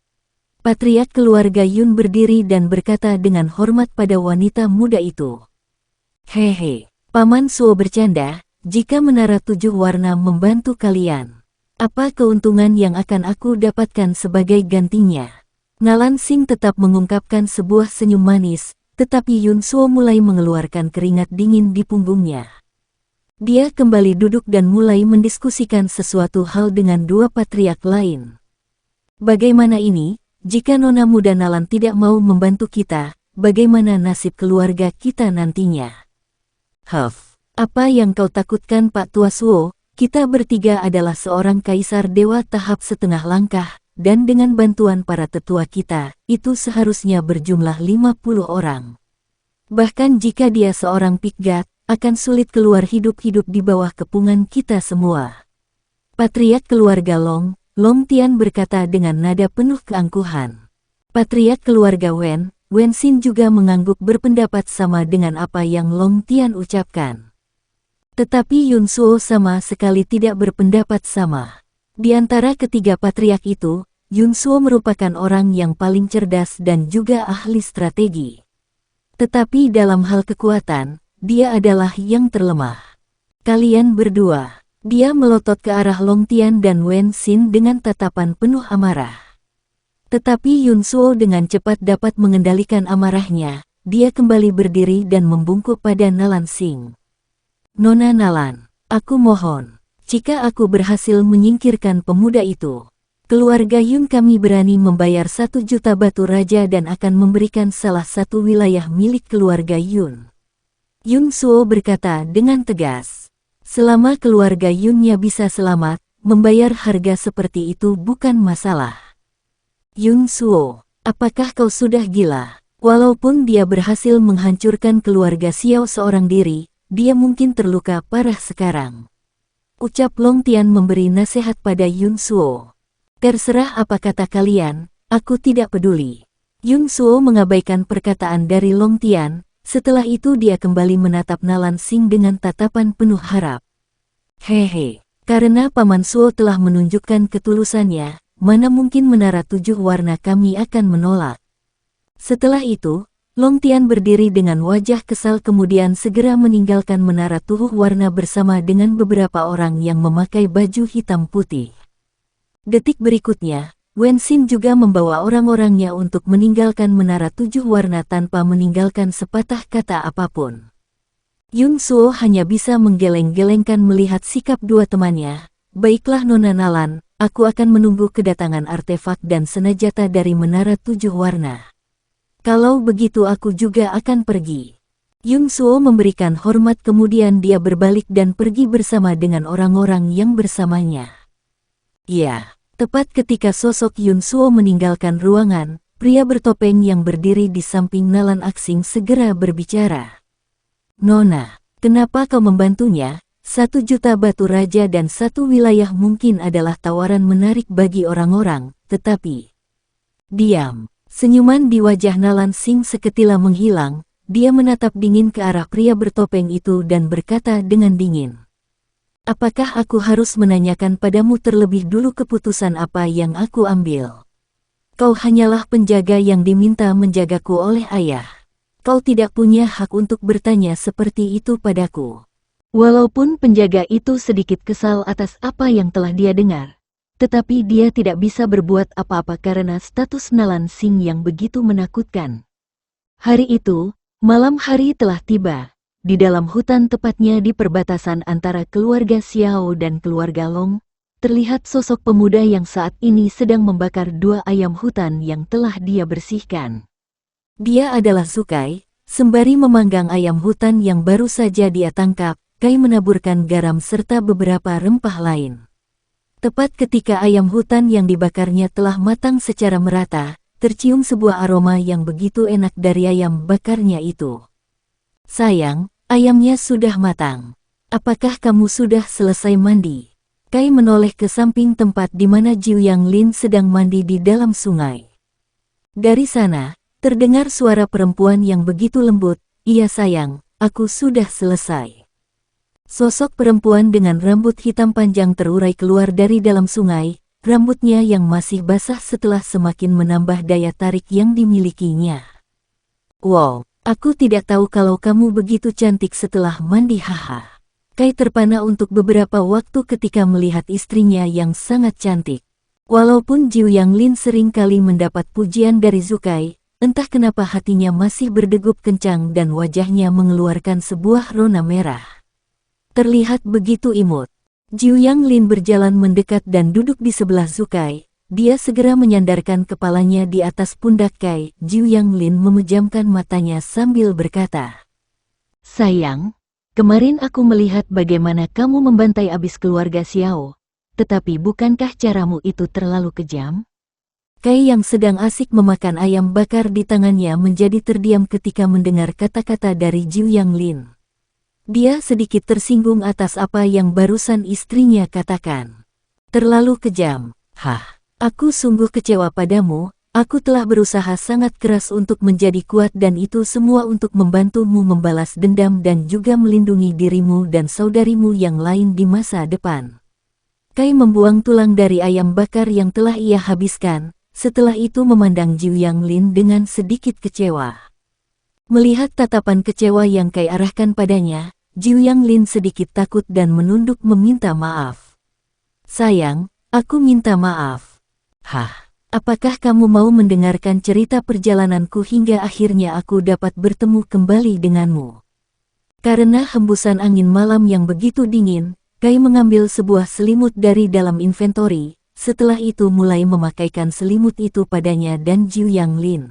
Patriark keluarga Yun berdiri dan berkata dengan hormat pada wanita muda itu. Hehe, Paman Suo bercanda, jika Menara Tujuh Warna membantu kalian, apa keuntungan yang akan aku dapatkan sebagai gantinya? Nalan Sing tetap mengungkapkan sebuah senyum manis. Tetapi Yun Suo mulai mengeluarkan keringat dingin di punggungnya. Dia kembali duduk dan mulai mendiskusikan sesuatu hal dengan 2 patriark lain. Bagaimana ini, jika Nona muda Nalan tidak mau membantu kita, bagaimana nasib keluarga kita nantinya? Apa yang kau takutkan Pak Tua Suo? Kita bertiga adalah seorang kaisar dewa tahap setengah langkah. Dan dengan bantuan para tetua kita, itu seharusnya berjumlah 50 orang. Bahkan jika dia seorang Pikgat, akan sulit keluar hidup-hidup di bawah kepungan kita semua. Patriark keluarga Long Tian berkata dengan nada penuh keangkuhan. Patriark keluarga Wen Xin juga mengangguk berpendapat sama dengan apa yang Long Tian ucapkan. Tetapi Yun Suo sama sekali tidak berpendapat sama. Di antara ketiga patriark itu, Yun Suo merupakan orang yang paling cerdas dan juga ahli strategi. Tetapi dalam hal kekuatan, dia adalah yang terlemah. Kalian berdua, dia melotot ke arah Long Tian dan Wen Xin dengan tatapan penuh amarah. Tetapi Yun Suo dengan cepat dapat mengendalikan amarahnya, dia kembali berdiri dan membungkuk pada Nalan Sing. Nona Nalan, aku mohon. Jika aku berhasil menyingkirkan pemuda itu, keluarga Yun kami berani membayar 1 juta batu raja dan akan memberikan salah satu wilayah milik keluarga Yun. Yun Suo berkata dengan tegas. Selama keluarga Yunnya bisa selamat, membayar harga seperti itu bukan masalah. Yun Suo, apakah kau sudah gila? Walaupun dia berhasil menghancurkan keluarga Xiao seorang diri, dia mungkin terluka parah sekarang. Ucap Long Tian memberi nasihat pada Yun Suo. Terserah apa kata kalian, aku tidak peduli. Yun Suo mengabaikan perkataan dari Long Tian, setelah itu dia kembali menatap Nalan Sing dengan tatapan penuh harap. Hehe, karena Paman Suo telah menunjukkan ketulusannya, mana mungkin Menara Tujuh Warna kami akan menolak. Setelah itu, Long Tian berdiri dengan wajah kesal kemudian segera meninggalkan Menara Tujuh Warna bersama dengan beberapa orang yang memakai baju hitam putih. Detik berikutnya, Wen Xin juga membawa orang-orangnya untuk meninggalkan Menara Tujuh Warna tanpa meninggalkan sepatah kata apapun. Yun Suo hanya bisa menggeleng-gelengkan melihat sikap 2 temannya. Baiklah Nona Nalan, aku akan menunggu kedatangan artefak dan senjata dari Menara Tujuh Warna. Kalau begitu aku juga akan pergi. Yung Suo memberikan hormat kemudian dia berbalik dan pergi bersama dengan orang-orang yang bersamanya. Ya, tepat ketika sosok Yun Suo meninggalkan ruangan, pria bertopeng yang berdiri di samping Nalan Aksing segera berbicara. Nona, kenapa kau membantunya? 1 juta batu raja dan 1 wilayah mungkin adalah tawaran menarik bagi orang-orang, tetapi... Diam. Senyuman di wajah Nalan Sing seketila menghilang, dia menatap dingin ke arah pria bertopeng itu dan berkata dengan dingin. Apakah aku harus menanyakan padamu terlebih dulu keputusan apa yang aku ambil? Kau hanyalah penjaga yang diminta menjagaku oleh ayah. Kau tidak punya hak untuk bertanya seperti itu padaku. Walaupun penjaga itu sedikit kesal atas apa yang telah dia dengar, tetapi dia tidak bisa berbuat apa-apa karena status Nalan Sing yang begitu menakutkan. Hari itu, malam hari telah tiba. Di dalam hutan tepatnya di perbatasan antara keluarga Xiao dan keluarga Long, terlihat sosok pemuda yang saat ini sedang membakar 2 ayam hutan yang telah dia bersihkan. Dia adalah Sukai, sembari memanggang ayam hutan yang baru saja dia tangkap. Kai menaburkan garam serta beberapa rempah lain. Tepat ketika ayam hutan yang dibakarnya telah matang secara merata, tercium sebuah aroma yang begitu enak dari ayam bakarnya itu. Sayang, ayamnya sudah matang. Apakah kamu sudah selesai mandi? Kai menoleh ke samping tempat di mana Jiu Yang Lin sedang mandi di dalam sungai. Dari sana, terdengar suara perempuan yang begitu lembut, "Iya sayang, aku sudah selesai." Sosok perempuan dengan rambut hitam panjang terurai keluar dari dalam sungai, rambutnya yang masih basah setelah semakin menambah daya tarik yang dimilikinya. Wow, aku tidak tahu kalau kamu begitu cantik setelah mandi haha. Kai terpana untuk beberapa waktu ketika melihat istrinya yang sangat cantik. Walaupun Jiu Yang Lin sering kali mendapat pujian dari Sukai, entah kenapa hatinya masih berdegup kencang dan wajahnya mengeluarkan sebuah rona merah. Terlihat begitu imut. Jiu Yang Lin berjalan mendekat dan duduk di sebelah Sukai. Dia segera menyandarkan kepalanya di atas pundak Kai. Jiu Yang Lin memejamkan matanya sambil berkata, "Sayang, kemarin aku melihat bagaimana kamu membantai abis keluarga Xiao. Tetapi bukankah caramu itu terlalu kejam?" Kai yang sedang asik memakan ayam bakar di tangannya menjadi terdiam ketika mendengar kata-kata dari Jiu Yang Lin. Dia sedikit tersinggung atas apa yang barusan istrinya katakan. Terlalu kejam. Hah, aku sungguh kecewa padamu. Aku telah berusaha sangat keras untuk menjadi kuat dan itu semua untuk membantumu membalas dendam dan juga melindungi dirimu dan saudarimu yang lain di masa depan. Kai membuang tulang dari ayam bakar yang telah ia habiskan, setelah itu memandang Jiu Yang Lin dengan sedikit kecewa. Melihat tatapan kecewa yang Kai arahkan padanya, Jiu Yang Lin sedikit takut dan menunduk meminta maaf. "Sayang, aku minta maaf." "Hah, apakah kamu mau mendengarkan cerita perjalananku hingga akhirnya aku dapat bertemu kembali denganmu?" Karena hembusan angin malam yang begitu dingin, Kai mengambil sebuah selimut dari dalam inventory, setelah itu mulai memakaikan selimut itu padanya dan Jiu Yang Lin.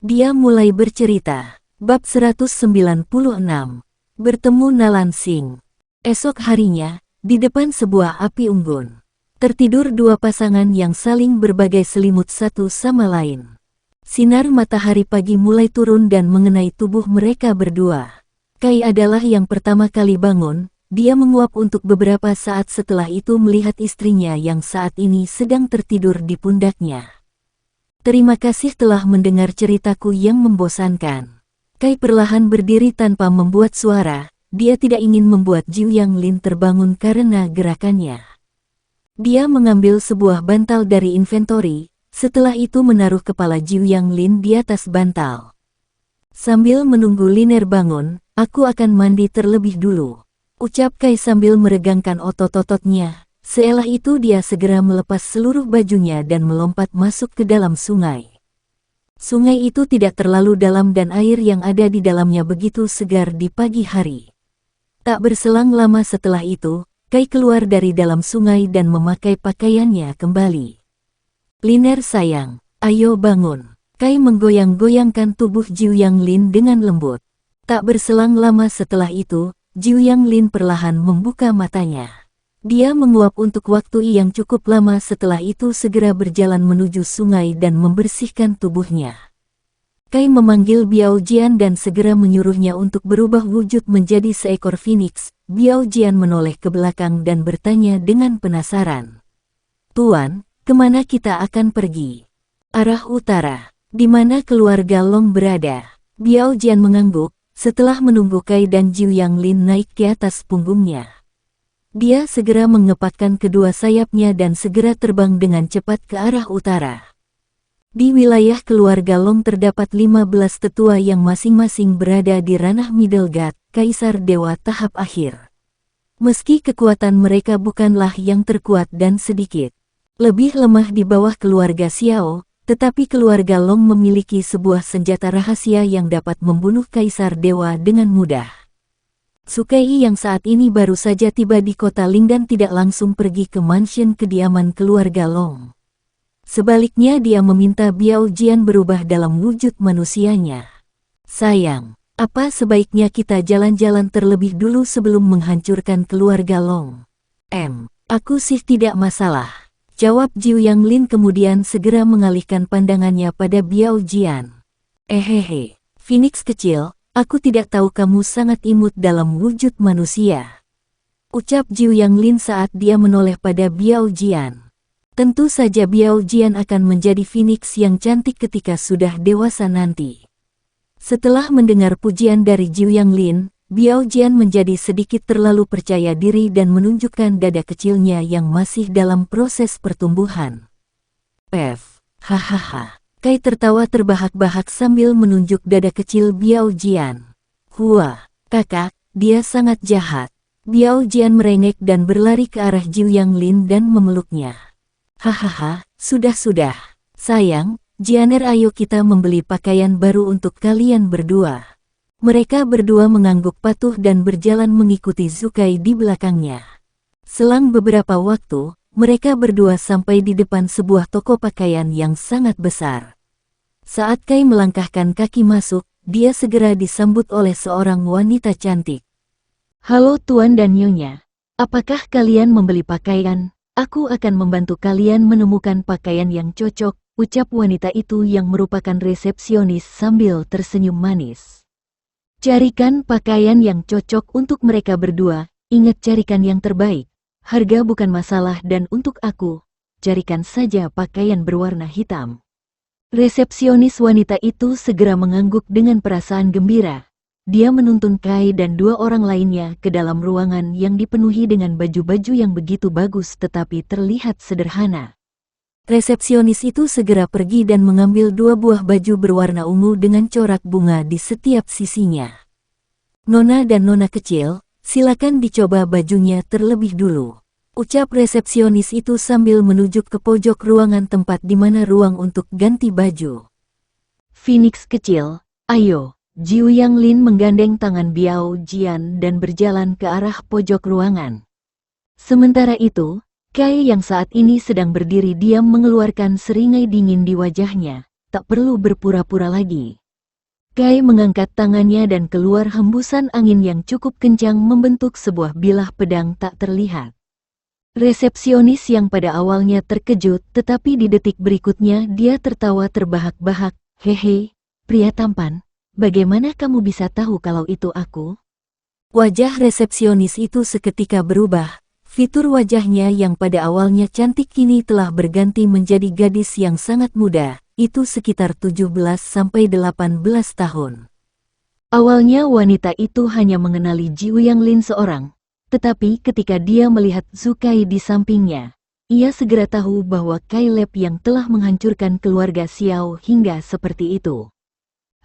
Dia mulai bercerita. Bab 196. Bertemu Nalan Sing. Esok harinya, di depan sebuah api unggun, tertidur 2 pasangan yang saling berbagai selimut satu sama lain. Sinar matahari pagi mulai turun dan mengenai tubuh mereka berdua. Kai adalah yang pertama kali bangun, dia menguap untuk beberapa saat setelah itu melihat istrinya yang saat ini sedang tertidur di pundaknya. "Terima kasih telah mendengar ceritaku yang membosankan." Kai perlahan berdiri tanpa membuat suara, dia tidak ingin membuat Jiu Yang Lin terbangun karena gerakannya. Dia mengambil sebuah bantal dari inventory, setelah itu menaruh kepala Jiu Yang Lin di atas bantal. "Sambil menunggu Liner bangun, aku akan mandi terlebih dulu," ucap Kai sambil meregangkan otot-ototnya. Setelah itu dia segera melepas seluruh bajunya dan melompat masuk ke dalam sungai. Sungai itu tidak terlalu dalam dan air yang ada di dalamnya begitu segar di pagi hari. Tak berselang lama setelah itu, Kai keluar dari dalam sungai dan memakai pakaiannya kembali. "Liner sayang, ayo bangun." Kai menggoyang-goyangkan tubuh Jiu Yanglin dengan lembut. Tak berselang lama setelah itu, Jiu Yanglin perlahan membuka matanya. Dia menguap untuk waktu yang cukup lama, setelah itu segera berjalan menuju sungai dan membersihkan tubuhnya. Kai memanggil Biao Jian dan segera menyuruhnya untuk berubah wujud menjadi seekor phoenix. Biao Jian menoleh ke belakang dan bertanya dengan penasaran. "Tuan, kemana kita akan pergi?" "Arah utara." "Di mana keluarga Long berada?" Biao Jian mengangguk, setelah menunggu Kai dan Jiu Yanglin naik ke atas punggungnya. Dia segera mengepakkan kedua sayapnya dan segera terbang dengan cepat ke arah utara. Di wilayah keluarga Long terdapat 15 tetua yang masing-masing berada di ranah Middle God, Kaisar Dewa tahap akhir. Meski kekuatan mereka bukanlah yang terkuat dan sedikit lebih lemah di bawah keluarga Xiao, tetapi keluarga Long memiliki sebuah senjata rahasia yang dapat membunuh Kaisar Dewa dengan mudah. Sukai yang saat ini baru saja tiba di kota Ling dan tidak langsung pergi ke mansion kediaman keluarga Long. Sebaliknya dia meminta Biao Jian berubah dalam wujud manusianya. "Sayang, apa sebaiknya kita jalan-jalan terlebih dulu sebelum menghancurkan keluarga Long?" Aku sih tidak masalah," jawab Jiu Yanglin kemudian segera mengalihkan pandangannya pada Biao Jian. "Hehehe, Phoenix kecil, aku tidak tahu kamu sangat imut dalam wujud manusia," ucap Jiu Yanglin saat dia menoleh pada Biao Jian. Tentu saja Biao Jian akan menjadi Phoenix yang cantik ketika sudah dewasa nanti. Setelah mendengar pujian dari Jiu Yanglin, Biao Jian menjadi sedikit terlalu percaya diri dan menunjukkan dada kecilnya yang masih dalam proses pertumbuhan. Hahaha. Kai tertawa terbahak-bahak sambil menunjuk dada kecil Biao Jian. "Wah, kakak, dia sangat jahat." Biao Jian merengek dan berlari ke arah Jiu Yanglin dan memeluknya. "Hahaha, sudah. Sayang, Jianer, ayo kita membeli pakaian baru untuk kalian berdua." Mereka berdua mengangguk patuh dan berjalan mengikuti Zukai di belakangnya. Selang beberapa waktu, mereka berdua sampai di depan sebuah toko pakaian yang sangat besar. Saat Kai melangkahkan kaki masuk, dia segera disambut oleh seorang wanita cantik. "Halo Tuan dan Nyonya, apakah kalian membeli pakaian? Aku akan membantu kalian menemukan pakaian yang cocok," ucap wanita itu yang merupakan resepsionis sambil tersenyum manis. "Carikan pakaian yang cocok untuk mereka berdua, ingat carikan yang terbaik. Harga bukan masalah dan untuk aku, carikan saja pakaian berwarna hitam." Resepsionis wanita itu segera mengangguk dengan perasaan gembira. Dia menuntun Kai dan dua orang lainnya ke dalam ruangan yang dipenuhi dengan baju-baju yang begitu bagus tetapi terlihat sederhana. Resepsionis itu segera pergi dan mengambil dua buah baju berwarna ungu dengan corak bunga di setiap sisinya. "Nona dan Nona kecil, silakan dicoba bajunya terlebih dulu," ucap resepsionis itu sambil menunjuk ke pojok ruangan tempat di mana ruang untuk ganti baju. "Phoenix kecil, ayo." Jiu Yanglin menggandeng tangan Biao Jian dan berjalan ke arah pojok ruangan. Sementara itu, Kai yang saat ini sedang berdiri diam mengeluarkan seringai dingin di wajahnya, tak perlu berpura-pura lagi. Kai mengangkat tangannya dan keluar hembusan angin yang cukup kencang membentuk sebuah bilah pedang tak terlihat. Resepsionis yang pada awalnya terkejut tetapi di detik berikutnya dia tertawa terbahak-bahak. "Hehe, pria tampan, bagaimana kamu bisa tahu kalau itu aku?" Wajah resepsionis itu seketika berubah. Fitur wajahnya yang pada awalnya cantik kini telah berganti menjadi gadis yang sangat muda, itu sekitar 17-18 tahun. Awalnya wanita itu hanya mengenali Jiu Yanglin seorang, tetapi ketika dia melihat Zukai di sampingnya, ia segera tahu bahwa Kai Lep yang telah menghancurkan keluarga Xiao hingga seperti itu.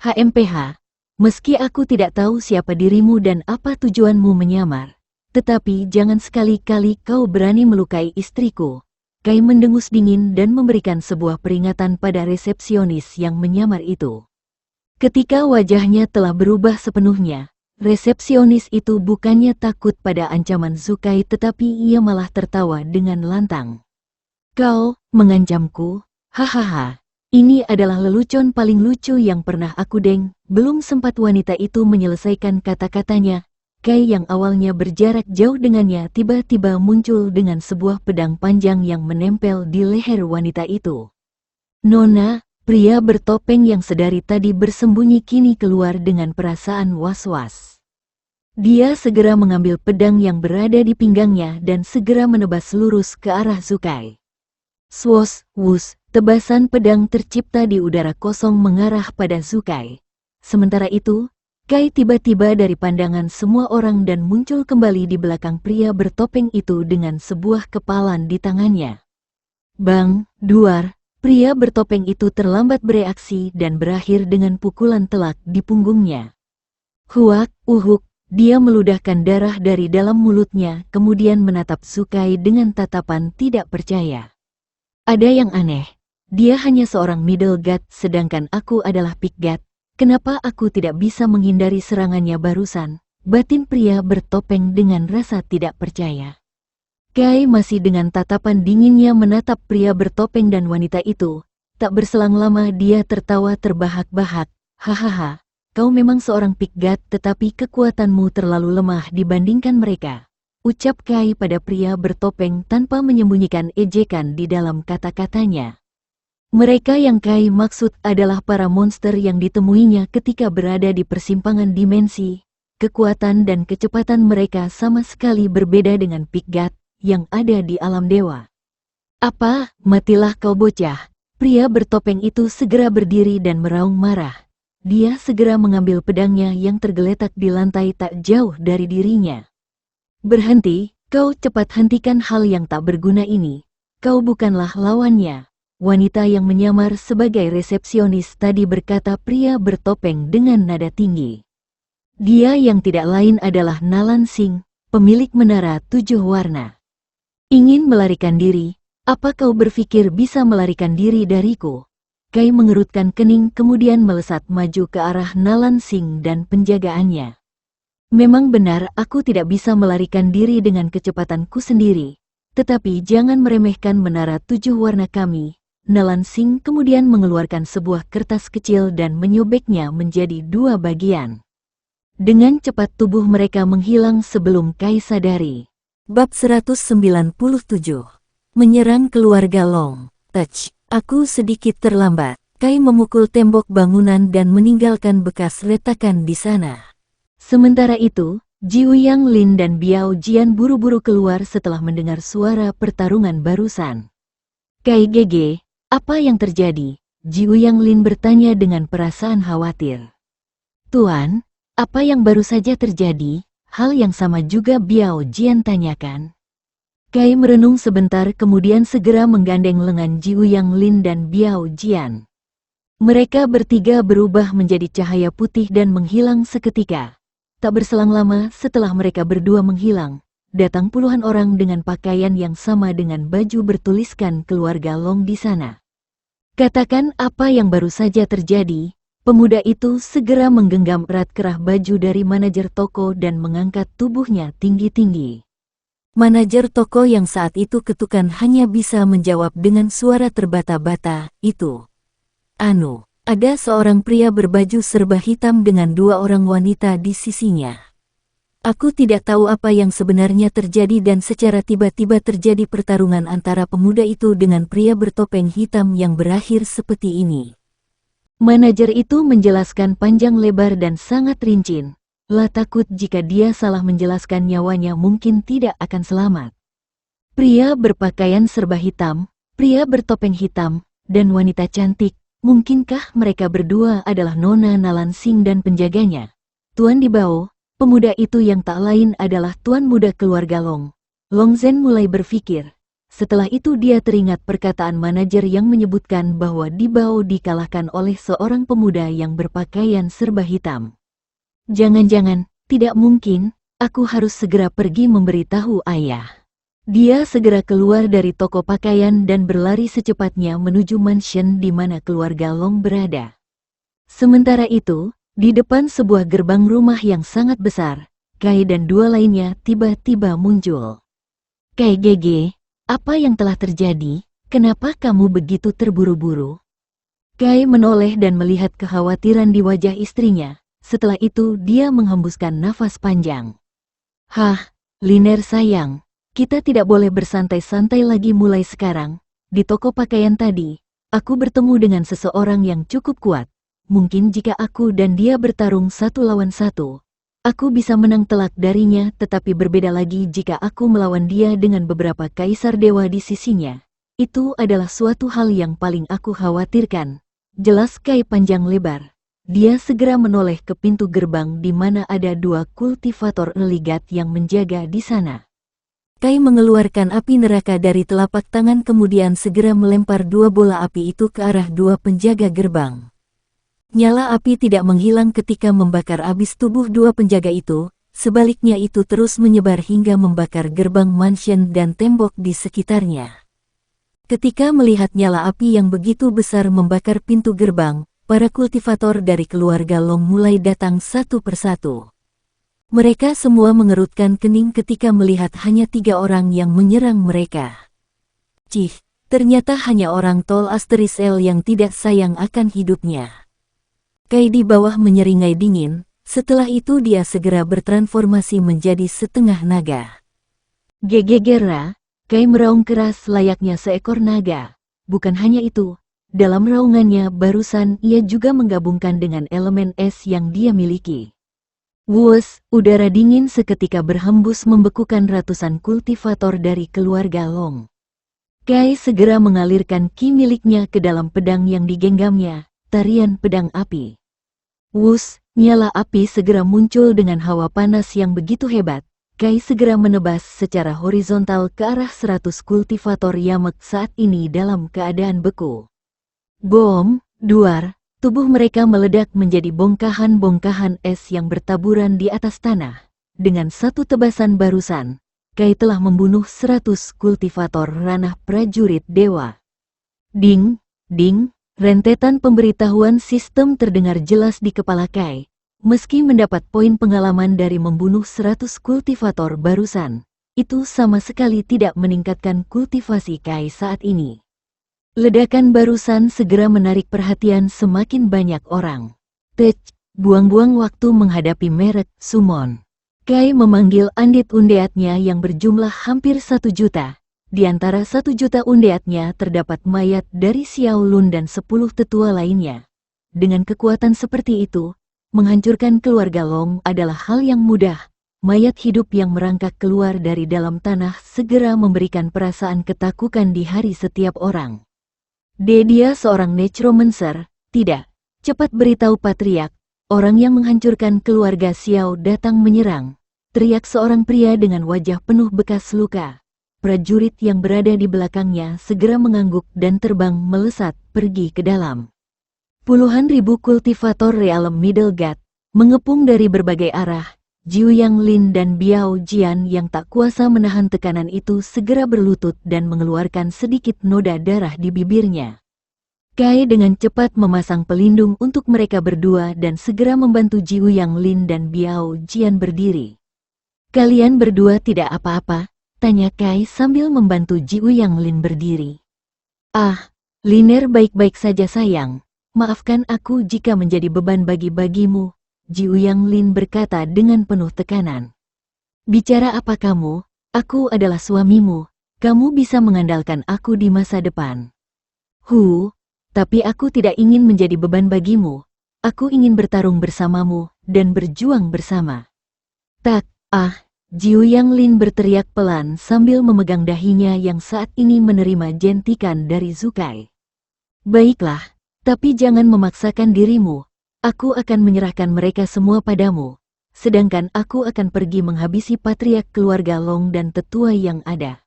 "HMPH, meski aku tidak tahu siapa dirimu dan apa tujuanmu menyamar, tetapi jangan sekali-kali kau berani melukai istriku." Kai mendengus dingin dan memberikan sebuah peringatan pada resepsionis yang menyamar itu. Ketika wajahnya telah berubah sepenuhnya, resepsionis itu bukannya takut pada ancaman Zukai tetapi ia malah tertawa dengan lantang. "Kau mengancamku? Hahaha, Ini adalah lelucon paling lucu yang pernah aku deng. Belum sempat wanita itu menyelesaikan kata-katanya, Kai yang awalnya berjarak jauh dengannya tiba-tiba muncul dengan sebuah pedang panjang yang menempel di leher wanita itu. Nona, pria bertopeng yang sedari tadi bersembunyi kini keluar dengan perasaan was-was. Dia segera mengambil pedang yang berada di pinggangnya dan segera menebas lurus ke arah Zukai. Swos, wus, tebasan pedang tercipta di udara kosong mengarah pada Zukai. Sementara itu, Kai tiba-tiba dari pandangan semua orang dan muncul kembali di belakang pria bertopeng itu dengan sebuah kepalan di tangannya. Bang, duar, pria bertopeng itu terlambat bereaksi dan berakhir dengan pukulan telak di punggungnya. Huak, uhuk, dia meludahkan darah dari dalam mulutnya kemudian menatap Zukai dengan tatapan tidak percaya. Ada yang aneh, dia hanya seorang middle guard sedangkan aku adalah pick guard. Kenapa aku tidak bisa menghindari serangannya barusan? Batin pria bertopeng dengan rasa tidak percaya. Kai masih dengan tatapan dinginnya menatap pria bertopeng dan wanita itu. Tak berselang lama dia tertawa terbahak-bahak. Hahaha, kau memang seorang pick guard tetapi kekuatanmu terlalu lemah dibandingkan mereka. Ucap Kai pada pria bertopeng tanpa menyembunyikan ejekan di dalam kata-katanya. Mereka yang Kai maksud adalah para monster yang ditemuinya ketika berada di persimpangan dimensi. Kekuatan dan kecepatan mereka sama sekali berbeda dengan pick guard yang ada di alam dewa. Apa, matilah kau bocah. Pria bertopeng itu segera berdiri dan meraung marah. Dia segera mengambil pedangnya yang tergeletak di lantai tak jauh dari dirinya. Berhenti, kau cepat hentikan hal yang tak berguna ini. Kau bukanlah lawannya. Wanita yang menyamar sebagai resepsionis tadi berkata pria bertopeng dengan nada tinggi. Dia yang tidak lain adalah Nalan Singh, pemilik menara 7 warna. Ingin melarikan diri, apa kau berpikir bisa melarikan diri dariku? Kai mengerutkan kening kemudian melesat maju ke arah Nalan Singh dan penjagaannya. Memang benar aku tidak bisa melarikan diri dengan kecepatanku sendiri. Tetapi jangan meremehkan menara 7 warna kami. Nalan Singh kemudian mengeluarkan sebuah kertas kecil dan menyobeknya menjadi 2 bagian. Dengan cepat tubuh mereka menghilang sebelum Kai sadari. Bab 197. Menyerang keluarga Long. Touch. Aku sedikit terlambat. Kai memukul tembok bangunan dan meninggalkan bekas retakan di sana. Sementara itu, Jiu Yang Lin dan Biao Jian buru-buru keluar setelah mendengar suara pertarungan barusan. Kai GG, apa yang terjadi? Jiu Yang Lin bertanya dengan perasaan khawatir. Tuan, apa yang baru saja terjadi? Hal yang sama juga Biao Jian tanyakan. Kai merenung sebentar kemudian segera menggandeng lengan Jiu Yang Lin dan Biao Jian. Mereka bertiga berubah menjadi cahaya putih dan menghilang seketika. Tak berselang lama setelah mereka berdua menghilang, datang puluhan orang dengan pakaian yang sama dengan baju bertuliskan keluarga Long di sana. Katakan apa yang baru saja terjadi. Pemuda itu segera menggenggam erat kerah baju dari manajer toko dan mengangkat tubuhnya tinggi-tinggi. Manajer toko yang saat itu ketukan hanya bisa menjawab dengan suara terbata-bata, itu. Anu. Ada seorang pria berbaju serba hitam dengan 2 orang wanita di sisinya. Aku tidak tahu apa yang sebenarnya terjadi dan secara tiba-tiba terjadi pertarungan antara pemuda itu dengan pria bertopeng hitam yang berakhir seperti ini. Manajer itu menjelaskan panjang lebar dan sangat rinci. Lah takut jika dia salah menjelaskan nyawanya mungkin tidak akan selamat. Pria berpakaian serba hitam, pria bertopeng hitam, dan wanita cantik. Mungkinkah mereka berdua adalah Nona Nalan Singh dan penjaganya? Tuan di Bao, pemuda itu yang tak lain adalah tuan muda keluarga Long. Long Zhen mulai berpikir. Setelah itu dia teringat perkataan manajer yang menyebutkan bahwa di Bao dikalahkan oleh seorang pemuda yang berpakaian serba hitam. Jangan-jangan, tidak mungkin, aku harus segera pergi memberitahu ayah. Dia segera keluar dari toko pakaian dan berlari secepatnya menuju mansion di mana keluarga Long berada. Sementara itu, di depan sebuah gerbang rumah yang sangat besar, Kai dan 2 lainnya tiba-tiba muncul. Kai GG, apa yang telah terjadi? Kenapa kamu begitu terburu-buru? Kai menoleh dan melihat kekhawatiran di wajah istrinya. Setelah itu dia menghembuskan nafas panjang. Hah, Liner sayang, kita tidak boleh bersantai-santai lagi mulai sekarang. Di toko pakaian tadi, aku bertemu dengan seseorang yang cukup kuat. Mungkin jika aku dan dia bertarung 1 lawan 1, aku bisa menang telak darinya, tetapi berbeda lagi jika aku melawan dia dengan beberapa kaisar dewa di sisinya. Itu adalah suatu hal yang paling aku khawatirkan. Jelas Kai panjang lebar. Dia segera menoleh ke pintu gerbang di mana ada 2 kultivator legat yang menjaga di sana. Kai mengeluarkan api neraka dari telapak tangan kemudian segera melempar 2 bola api itu ke arah 2 penjaga gerbang. Nyala api tidak menghilang ketika membakar habis tubuh 2 penjaga itu, sebaliknya itu terus menyebar hingga membakar gerbang mansion dan tembok di sekitarnya. Ketika melihat nyala api yang begitu besar membakar pintu gerbang, para kultivator dari keluarga Long mulai datang satu persatu. Mereka semua mengerutkan kening ketika melihat hanya 3 orang yang menyerang mereka. Cih, ternyata hanya orang tol Asterisel yang tidak sayang akan hidupnya. Kai di bawah menyeringai dingin, setelah itu dia segera bertransformasi menjadi setengah naga. Gegegera, Kai meraung keras layaknya seekor naga. Bukan hanya itu, dalam raungannya barusan ia juga menggabungkan dengan elemen es yang dia miliki. Wues, udara dingin seketika berhembus membekukan ratusan kultivator dari keluarga Long. Kai segera mengalirkan ki miliknya ke dalam pedang yang digenggamnya, tarian pedang api. Wus, nyala api segera muncul dengan hawa panas yang begitu hebat. Kai segera menebas secara horizontal ke arah 100 kultivator Yamek saat ini dalam keadaan beku. Bom, duar, tubuh mereka meledak menjadi bongkahan-bongkahan es yang bertaburan di atas tanah. Dengan satu tebasan barusan, Kai telah membunuh 100 kultivator ranah prajurit dewa. Ding, ding. Rentetan pemberitahuan sistem terdengar jelas di kepala Kai. Meski mendapat poin pengalaman dari membunuh 100 kultivator barusan, itu sama sekali tidak meningkatkan kultivasi Kai saat ini. Ledakan barusan segera menarik perhatian semakin banyak orang. Tech, buang-buang waktu menghadapi merek summon. Kai memanggil andit undeatnya yang berjumlah hampir 1 juta. Di antara 1 juta undeatnya terdapat mayat dari Xiao Lun dan 10 tetua lainnya. Dengan kekuatan seperti itu, menghancurkan keluarga Long adalah hal yang mudah. Mayat hidup yang merangkak keluar dari dalam tanah segera memberikan perasaan ketakutan di hari setiap orang. Dia seorang necromancer, tidak. Cepat beritahu Patriark, orang yang menghancurkan keluarga Xiao datang menyerang. Teriak seorang pria dengan wajah penuh bekas luka. Prajurit yang berada di belakangnya segera mengangguk dan terbang melesat pergi ke dalam. Puluhan ribu kultivator realem Middlegard mengepung dari berbagai arah. Jiu Yang Lin dan Biao Jian yang tak kuasa menahan tekanan itu segera berlutut dan mengeluarkan sedikit noda darah di bibirnya. Kai dengan cepat memasang pelindung untuk mereka berdua dan segera membantu Jiu Yang Lin dan Biao Jian berdiri. Kalian berdua tidak apa-apa? Tanya Kai sambil membantu Jiu Yang Lin berdiri. Ah, Liner baik-baik saja sayang. Maafkan aku jika menjadi beban bagimu, Jiu Yang Lin berkata dengan penuh tekanan. Bicara apa kamu? Aku adalah suamimu. Kamu bisa mengandalkan aku di masa depan. Tapi aku tidak ingin menjadi beban bagimu. Aku ingin bertarung bersamamu dan berjuang bersama. Jiu Yang Lin berteriak pelan sambil memegang dahinya yang saat ini menerima jentikan dari Zukai. Baiklah, tapi jangan memaksakan dirimu. Aku akan menyerahkan mereka semua padamu. Sedangkan aku akan pergi menghabisi patriark keluarga Long dan tetua yang ada.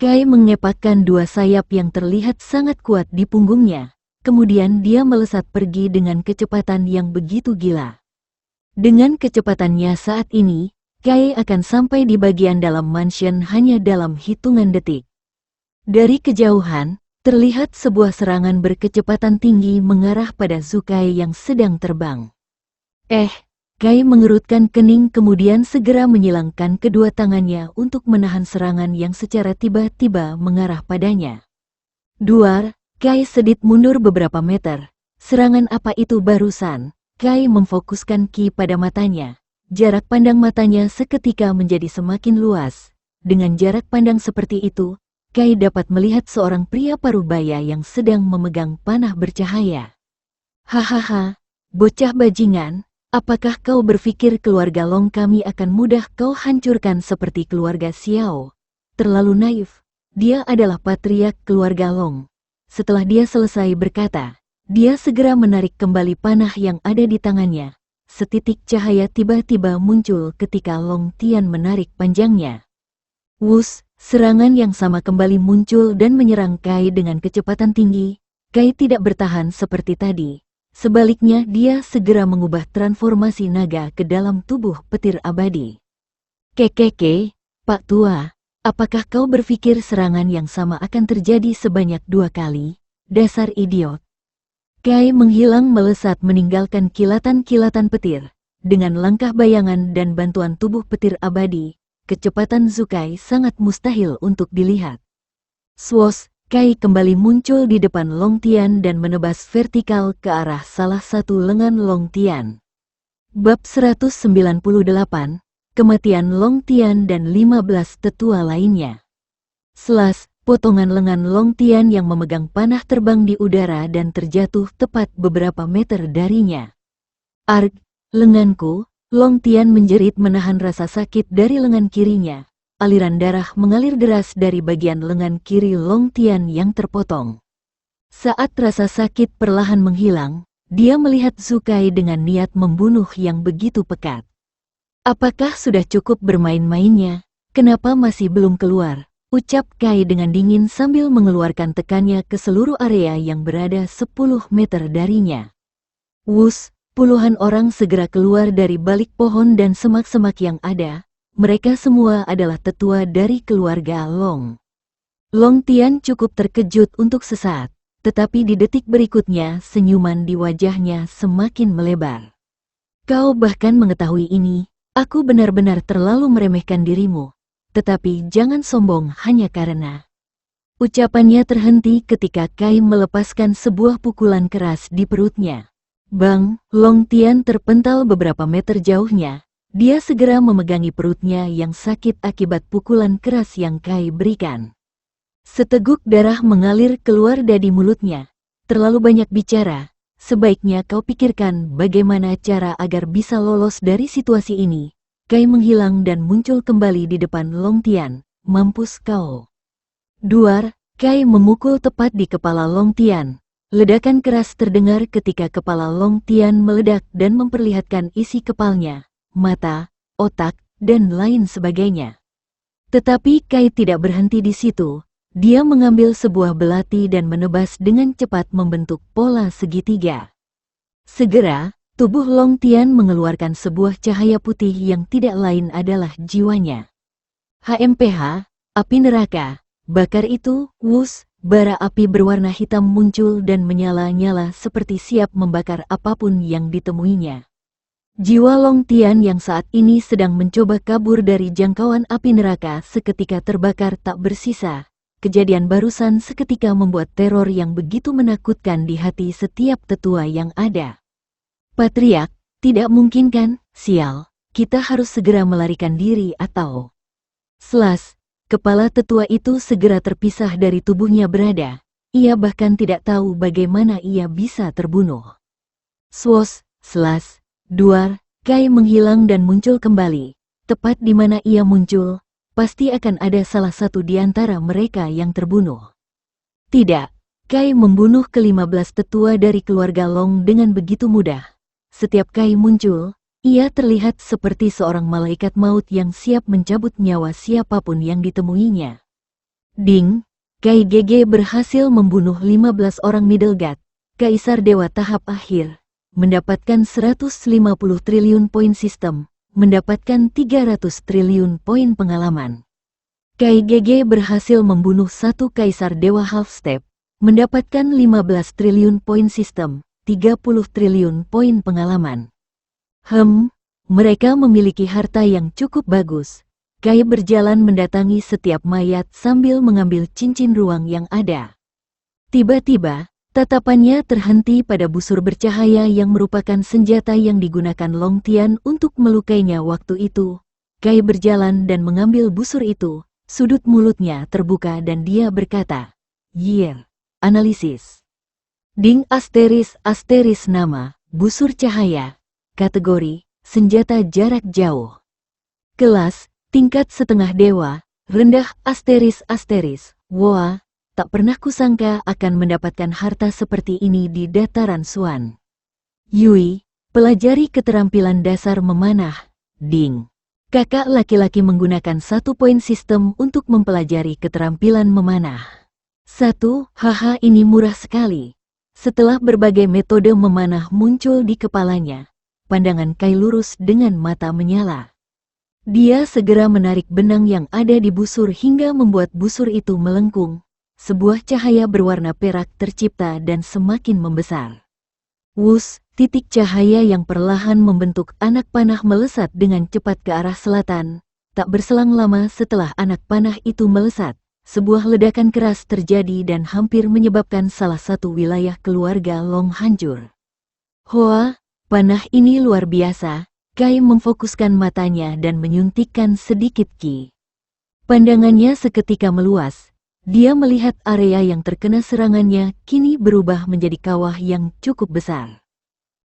Kai mengepakkan 2 sayap yang terlihat sangat kuat di punggungnya. Kemudian dia melesat pergi dengan kecepatan yang begitu gila. Dengan kecepatannya saat ini, Kai akan sampai di bagian dalam mansion hanya dalam hitungan detik. Dari kejauhan, terlihat sebuah serangan berkecepatan tinggi mengarah pada Zukai yang sedang terbang. Kai mengerutkan kening kemudian segera menyilangkan kedua tangannya untuk menahan serangan yang secara tiba-tiba mengarah padanya. Duar, Kai sedit mundur beberapa meter. Serangan apa itu barusan? Kai memfokuskan ki pada matanya. Jarak pandang matanya seketika menjadi semakin luas. Dengan jarak pandang seperti itu, Kai dapat melihat seorang pria parubaya yang sedang memegang panah bercahaya. Hahaha, bocah bajingan, apakah kau berpikir keluarga Long kami akan mudah kau hancurkan seperti keluarga Xiao? Terlalu naif, dia adalah patriark keluarga Long. Setelah dia selesai berkata, dia segera menarik kembali panah yang ada di tangannya. Setitik cahaya tiba-tiba muncul ketika Long Tian menarik panjangnya. Wus, serangan yang sama kembali muncul dan menyerang Kai dengan kecepatan tinggi. Kai tidak bertahan seperti tadi. Sebaliknya dia segera mengubah transformasi naga ke dalam tubuh petir abadi. Kekeke, Pak Tua. Apakah kau berpikir serangan yang sama akan terjadi sebanyak 2 kali? Dasar idiot. Kai menghilang melesat meninggalkan kilatan-kilatan petir. Dengan langkah bayangan dan bantuan tubuh petir abadi, kecepatan Zukai sangat mustahil untuk dilihat. Swoosh, Kai kembali muncul di depan Long Tian dan menebas vertikal ke arah salah satu lengan Long Tian. Bab 198, Kematian Long Tian dan 15 tetua lainnya. Selas, potongan lengan Long Tian yang memegang panah terbang di udara dan terjatuh tepat beberapa meter darinya. Arg, lenganku, Long Tian menjerit menahan rasa sakit dari lengan kirinya. Aliran darah mengalir deras dari bagian lengan kiri Long Tian yang terpotong. Saat rasa sakit perlahan menghilang, dia melihat Zukai dengan niat membunuh yang begitu pekat. Apakah sudah cukup bermain-mainnya? Kenapa masih belum keluar? Ucap Kai dengan dingin sambil mengeluarkan tekannya ke seluruh area yang berada 10 meter darinya. Wus, puluhan orang segera keluar dari balik pohon dan semak-semak yang ada. Mereka semua adalah tetua dari keluarga Long. Long Tian cukup terkejut untuk sesaat, tetapi di detik berikutnya senyuman di wajahnya semakin melebar. Kau bahkan mengetahui ini, aku benar-benar terlalu meremehkan dirimu. Tetapi jangan sombong hanya karena... Ucapannya terhenti ketika Kai melepaskan sebuah pukulan keras di perutnya. Bang, Long Tian terpental beberapa meter jauhnya. Dia segera memegangi perutnya yang sakit akibat pukulan keras yang Kai berikan. Seteguk darah mengalir keluar dari mulutnya. Terlalu banyak bicara. Sebaiknya kau pikirkan bagaimana cara agar bisa lolos dari situasi ini. Kai menghilang dan muncul kembali di depan Long Tian. Mampus kau. Duar, Kai memukul tepat di kepala Long Tian. Ledakan keras terdengar ketika kepala Long Tian meledak dan memperlihatkan isi kepalanya, mata, otak, dan lain sebagainya. Tetapi Kai tidak berhenti di situ. Dia mengambil sebuah belati dan menebas dengan cepat membentuk pola segitiga. Segera, tubuh Long Tian mengeluarkan sebuah cahaya putih yang tidak lain adalah jiwanya. HMPH, api neraka, bakar itu, wus, bara api berwarna hitam muncul dan menyala-nyala seperti siap membakar apapun yang ditemuinya. Jiwa Long Tian yang saat ini sedang mencoba kabur dari jangkauan api neraka seketika terbakar tak bersisa. Kejadian barusan seketika membuat teror yang begitu menakutkan di hati setiap tetua yang ada. Patriark, tidak mungkin kan? Sial, kita harus segera melarikan diri atau... Selas, kepala tetua itu segera terpisah dari tubuhnya berada. Ia bahkan tidak tahu bagaimana ia bisa terbunuh. Swoosh, selas, duar, Kai menghilang dan muncul kembali. Tepat di mana ia muncul, pasti akan ada salah satu di antara mereka yang terbunuh. Tidak, Kai membunuh ke-15 tetua dari keluarga Long dengan begitu mudah. Setiap Kai muncul, ia terlihat seperti seorang malaikat maut yang siap mencabut nyawa siapapun yang ditemuinya. Ding, Kai GG berhasil membunuh 15 orang Middle God, Kaisar Dewa tahap akhir, mendapatkan 150 triliun poin sistem, mendapatkan 300 triliun poin pengalaman. Kai GG berhasil membunuh satu Kaisar Dewa Half Step, mendapatkan 15 triliun poin sistem, 30 triliun poin pengalaman. Mereka memiliki harta yang cukup bagus. Kai berjalan mendatangi setiap mayat sambil mengambil cincin ruang yang ada. Tiba-tiba, tatapannya terhenti pada busur bercahaya yang merupakan senjata yang digunakan Long Tian untuk melukainya waktu itu. Kai berjalan dan mengambil busur itu, sudut mulutnya terbuka dan dia berkata, "Year, analisis. Ding asterisk nama, busur cahaya, kategori, senjata jarak jauh. Kelas, tingkat setengah dewa, rendah asterisk, woa, tak pernah kusangka akan mendapatkan harta seperti ini di dataran Suan. Yui, pelajari keterampilan dasar memanah, Ding." Kakak laki-laki menggunakan 1 poin sistem untuk mempelajari keterampilan memanah. 1, haha ini murah sekali. Setelah berbagai metode memanah muncul di kepalanya, pandangan Kai lurus dengan mata menyala. Dia segera menarik benang yang ada di busur hingga membuat busur itu melengkung. Sebuah cahaya berwarna perak tercipta dan semakin membesar. Wus, titik cahaya yang perlahan membentuk anak panah melesat dengan cepat ke arah selatan. Tak berselang lama setelah anak panah itu melesat, sebuah ledakan keras terjadi dan hampir menyebabkan salah satu wilayah keluarga Long hancur. Hoa, panah ini luar biasa. Kai memfokuskan matanya dan menyuntikkan sedikit ki. Pandangannya seketika meluas. Dia melihat area yang terkena serangannya kini berubah menjadi kawah yang cukup besar.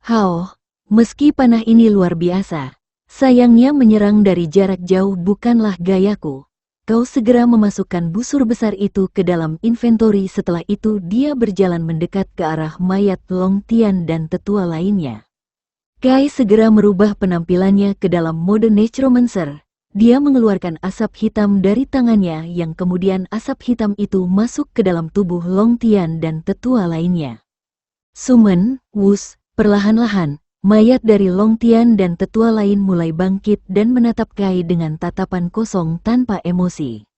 Hao, meski panah ini luar biasa, sayangnya menyerang dari jarak jauh bukanlah gayaku. Kau segera memasukkan busur besar itu ke dalam inventori. Setelah itu dia berjalan mendekat ke arah mayat Long Tian dan tetua lainnya. Kai segera merubah penampilannya ke dalam mode Necromancer. Dia mengeluarkan asap hitam dari tangannya yang kemudian asap hitam itu masuk ke dalam tubuh Long Tian dan tetua lainnya. Sumen, wus, perlahan-lahan, mayat dari Long Tian dan tetua lain mulai bangkit dan menatap Kai dengan tatapan kosong tanpa emosi.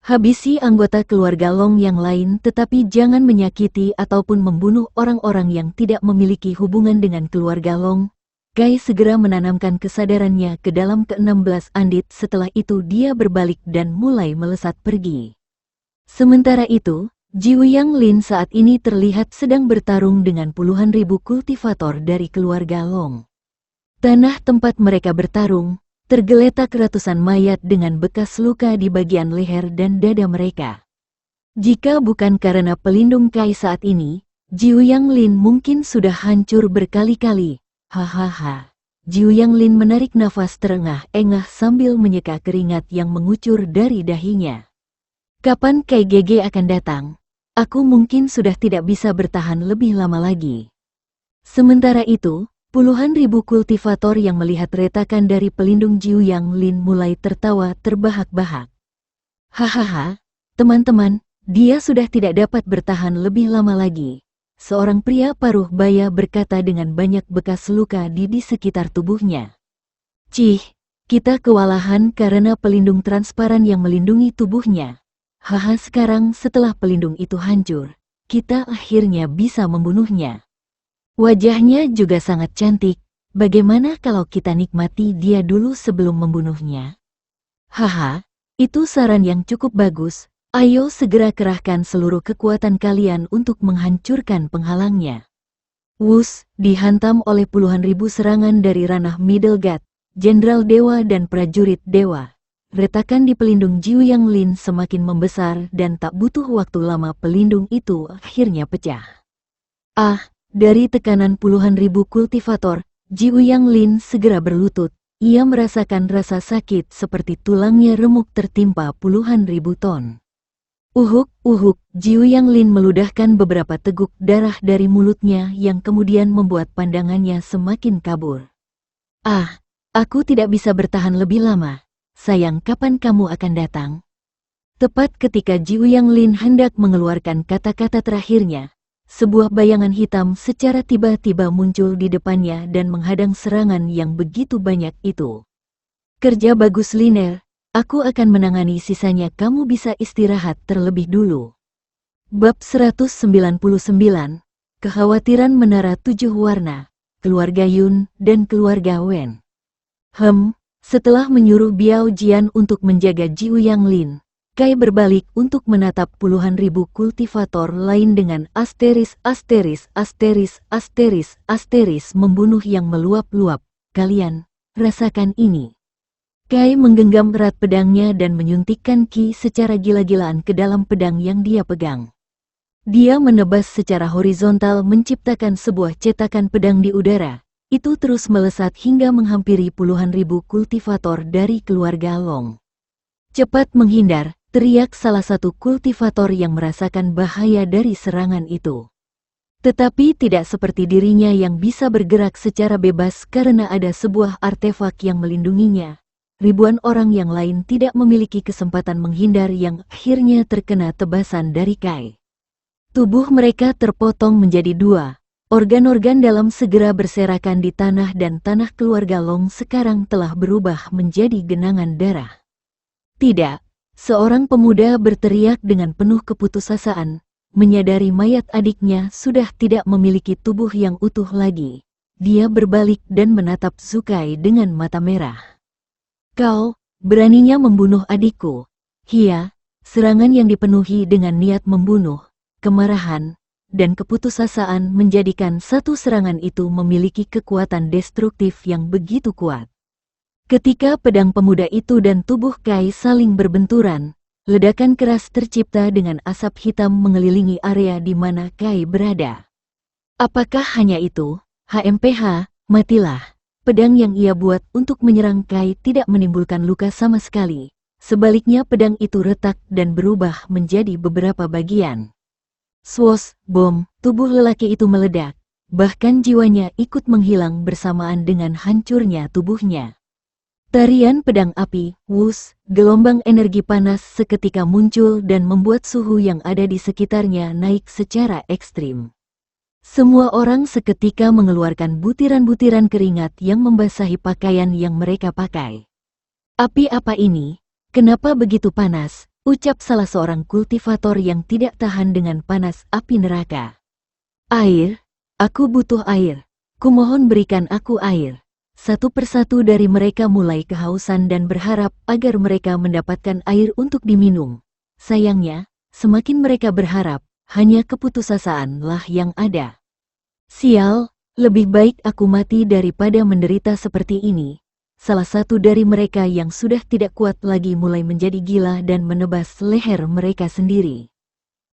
Habisi anggota keluarga Long yang lain, tetapi jangan menyakiti ataupun membunuh orang-orang yang tidak memiliki hubungan dengan keluarga Long. Kai segera menanamkan kesadarannya ke dalam ke-16 andit. Setelah itu dia berbalik dan mulai melesat pergi. Sementara itu, Jiuyang Lin saat ini terlihat sedang bertarung dengan puluhan ribu kultivator dari keluarga Long. Tanah tempat mereka bertarung tergeletak ratusan mayat dengan bekas luka di bagian leher dan dada mereka. Jika bukan karena pelindung Kai saat ini, Jiuyang Lin mungkin sudah hancur berkali-kali. Hahaha. Jiuyang Lin menarik nafas terengah-engah sambil menyeka keringat yang mengucur dari dahinya. Kapan Kai GG akan datang? Aku mungkin sudah tidak bisa bertahan lebih lama lagi. Sementara itu, puluhan ribu kultivator yang melihat retakan dari pelindung Jiuyang Lin mulai tertawa terbahak-bahak. Hahaha, teman-teman, dia sudah tidak dapat bertahan lebih lama lagi. Seorang pria paruh baya berkata dengan banyak bekas luka di sekitar tubuhnya. Cih, kita kewalahan karena pelindung transparan yang melindungi tubuhnya. Haha, sekarang setelah pelindung itu hancur, kita akhirnya bisa membunuhnya. Wajahnya juga sangat cantik, bagaimana kalau kita nikmati dia dulu sebelum membunuhnya? Haha, itu saran yang cukup bagus. Ayo segera kerahkan seluruh kekuatan kalian untuk menghancurkan penghalangnya. Wus, dihantam oleh puluhan ribu serangan dari ranah Middle God, Jenderal Dewa dan prajurit Dewa. Retakan di pelindung Jiuyang Lin semakin membesar dan tak butuh waktu lama pelindung itu akhirnya pecah. Dari tekanan puluhan ribu kultivator, Jiuyang Lin segera berlutut. Ia merasakan rasa sakit seperti tulangnya remuk tertimpa puluhan ribu ton. Uhuk, Jiuyang Lin meludahkan beberapa teguk darah dari mulutnya yang kemudian membuat pandangannya semakin kabur. Aku tidak bisa bertahan lebih lama. Sayang, kapan kamu akan datang? Tepat ketika Jiuyang Lin hendak mengeluarkan kata-kata terakhirnya, sebuah bayangan hitam secara tiba-tiba muncul di depannya dan menghadang serangan yang begitu banyak itu. Kerja bagus Liner. Aku akan menangani sisanya, kamu bisa istirahat terlebih dulu. Bab 199, Kekhawatiran Menara Tujuh Warna, Keluarga Yun dan Keluarga Wen. Setelah menyuruh Biao Jian untuk menjaga Jiuyang Lin, Kai berbalik untuk menatap puluhan ribu kultivator lain dengan asteris membunuh yang meluap-luap. Kalian, rasakan ini. Kai menggenggam erat pedangnya dan menyuntikkan ki secara gila-gilaan ke dalam pedang yang dia pegang. Dia menebas secara horizontal menciptakan sebuah cetakan pedang di udara. Itu terus melesat hingga menghampiri puluhan ribu kultivator dari keluarga Long. Cepat menghindar, teriak salah satu kultivator yang merasakan bahaya dari serangan itu. Tetapi tidak seperti dirinya yang bisa bergerak secara bebas karena ada sebuah artefak yang melindunginya. Ribuan orang yang lain tidak memiliki kesempatan menghindar yang akhirnya terkena tebasan dari Kai. Tubuh mereka terpotong menjadi dua. Organ-organ dalam segera berserakan di tanah dan tanah keluarga Long sekarang telah berubah menjadi genangan darah. Tidak, seorang pemuda berteriak dengan penuh keputusasaan, menyadari mayat adiknya sudah tidak memiliki tubuh yang utuh lagi. Dia berbalik dan menatap Zukai dengan mata merah. Kau, beraninya membunuh adikku. Hia, serangan yang dipenuhi dengan niat membunuh, kemarahan, dan keputusasaan menjadikan satu serangan itu memiliki kekuatan destruktif yang begitu kuat. Ketika pedang pemuda itu dan tubuh Kai saling berbenturan, ledakan keras tercipta dengan asap hitam mengelilingi area di mana Kai berada. Apakah hanya itu? HMPH, matilah. Pedang yang ia buat untuk menyerang Kai tidak menimbulkan luka sama sekali. Sebaliknya pedang itu retak dan berubah menjadi beberapa bagian. Swos, bom, tubuh lelaki itu meledak. Bahkan jiwanya ikut menghilang bersamaan dengan hancurnya tubuhnya. Tarian pedang api, wus, gelombang energi panas seketika muncul dan membuat suhu yang ada di sekitarnya naik secara ekstrim. Semua orang seketika mengeluarkan butiran-butiran keringat yang membasahi pakaian yang mereka pakai. Api apa ini? Kenapa begitu panas? Ucap salah seorang kultivator yang tidak tahan dengan panas api neraka. Air, aku butuh air. Kumohon berikan aku air. Satu persatu dari mereka mulai kehausan dan berharap agar mereka mendapatkan air untuk diminum. Sayangnya, semakin mereka berharap, hanya keputusasaanlah yang ada. Sial, lebih baik aku mati daripada menderita seperti ini. Salah satu dari mereka yang sudah tidak kuat lagi mulai menjadi gila dan menebas leher mereka sendiri.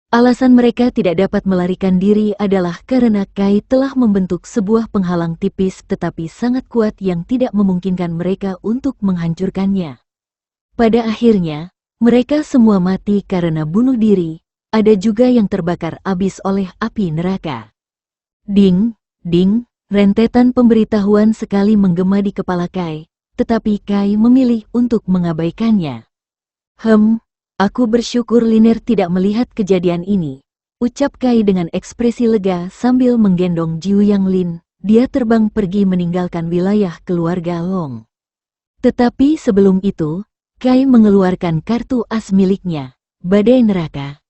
Alasan mereka tidak dapat melarikan diri adalah karena Kai telah membentuk sebuah penghalang tipis tetapi sangat kuat yang tidak memungkinkan mereka untuk menghancurkannya. Pada akhirnya, mereka semua mati karena bunuh diri, ada juga yang terbakar habis oleh api neraka. Ding, ding, rentetan pemberitahuan sekali menggema di kepala Kai, tetapi Kai memilih untuk mengabaikannya. Aku bersyukur Liner tidak melihat kejadian ini, ucap Kai dengan ekspresi lega sambil menggendong Jiu Yang Lin. Dia terbang pergi meninggalkan wilayah keluarga Long. Tetapi sebelum itu, Kai mengeluarkan kartu as miliknya, Badai Neraka.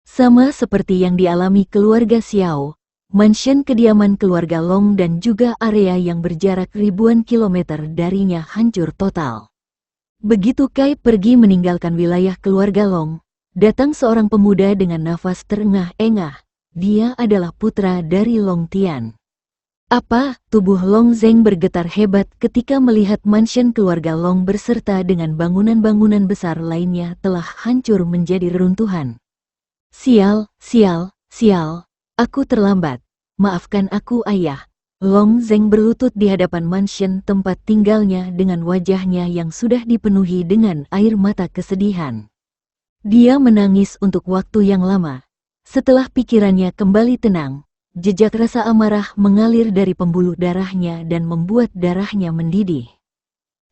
Sama seperti yang dialami keluarga Xiao, mansion kediaman keluarga Long dan juga area yang berjarak ribuan kilometer darinya hancur total. Begitu Kai pergi meninggalkan wilayah keluarga Long, datang seorang pemuda dengan nafas terengah-engah. Dia adalah putra dari Long Tian. Apa? Tubuh Long Zeng bergetar hebat ketika melihat mansion keluarga Long beserta dengan bangunan-bangunan besar lainnya telah hancur menjadi reruntuhan. Sial, sial, sial. Aku terlambat. Maafkan aku ayah. Long Zeng berlutut di hadapan mansion tempat tinggalnya dengan wajahnya yang sudah dipenuhi dengan air mata kesedihan. Dia menangis untuk waktu yang lama. Setelah pikirannya kembali tenang, jejak rasa amarah mengalir dari pembuluh darahnya dan membuat darahnya mendidih.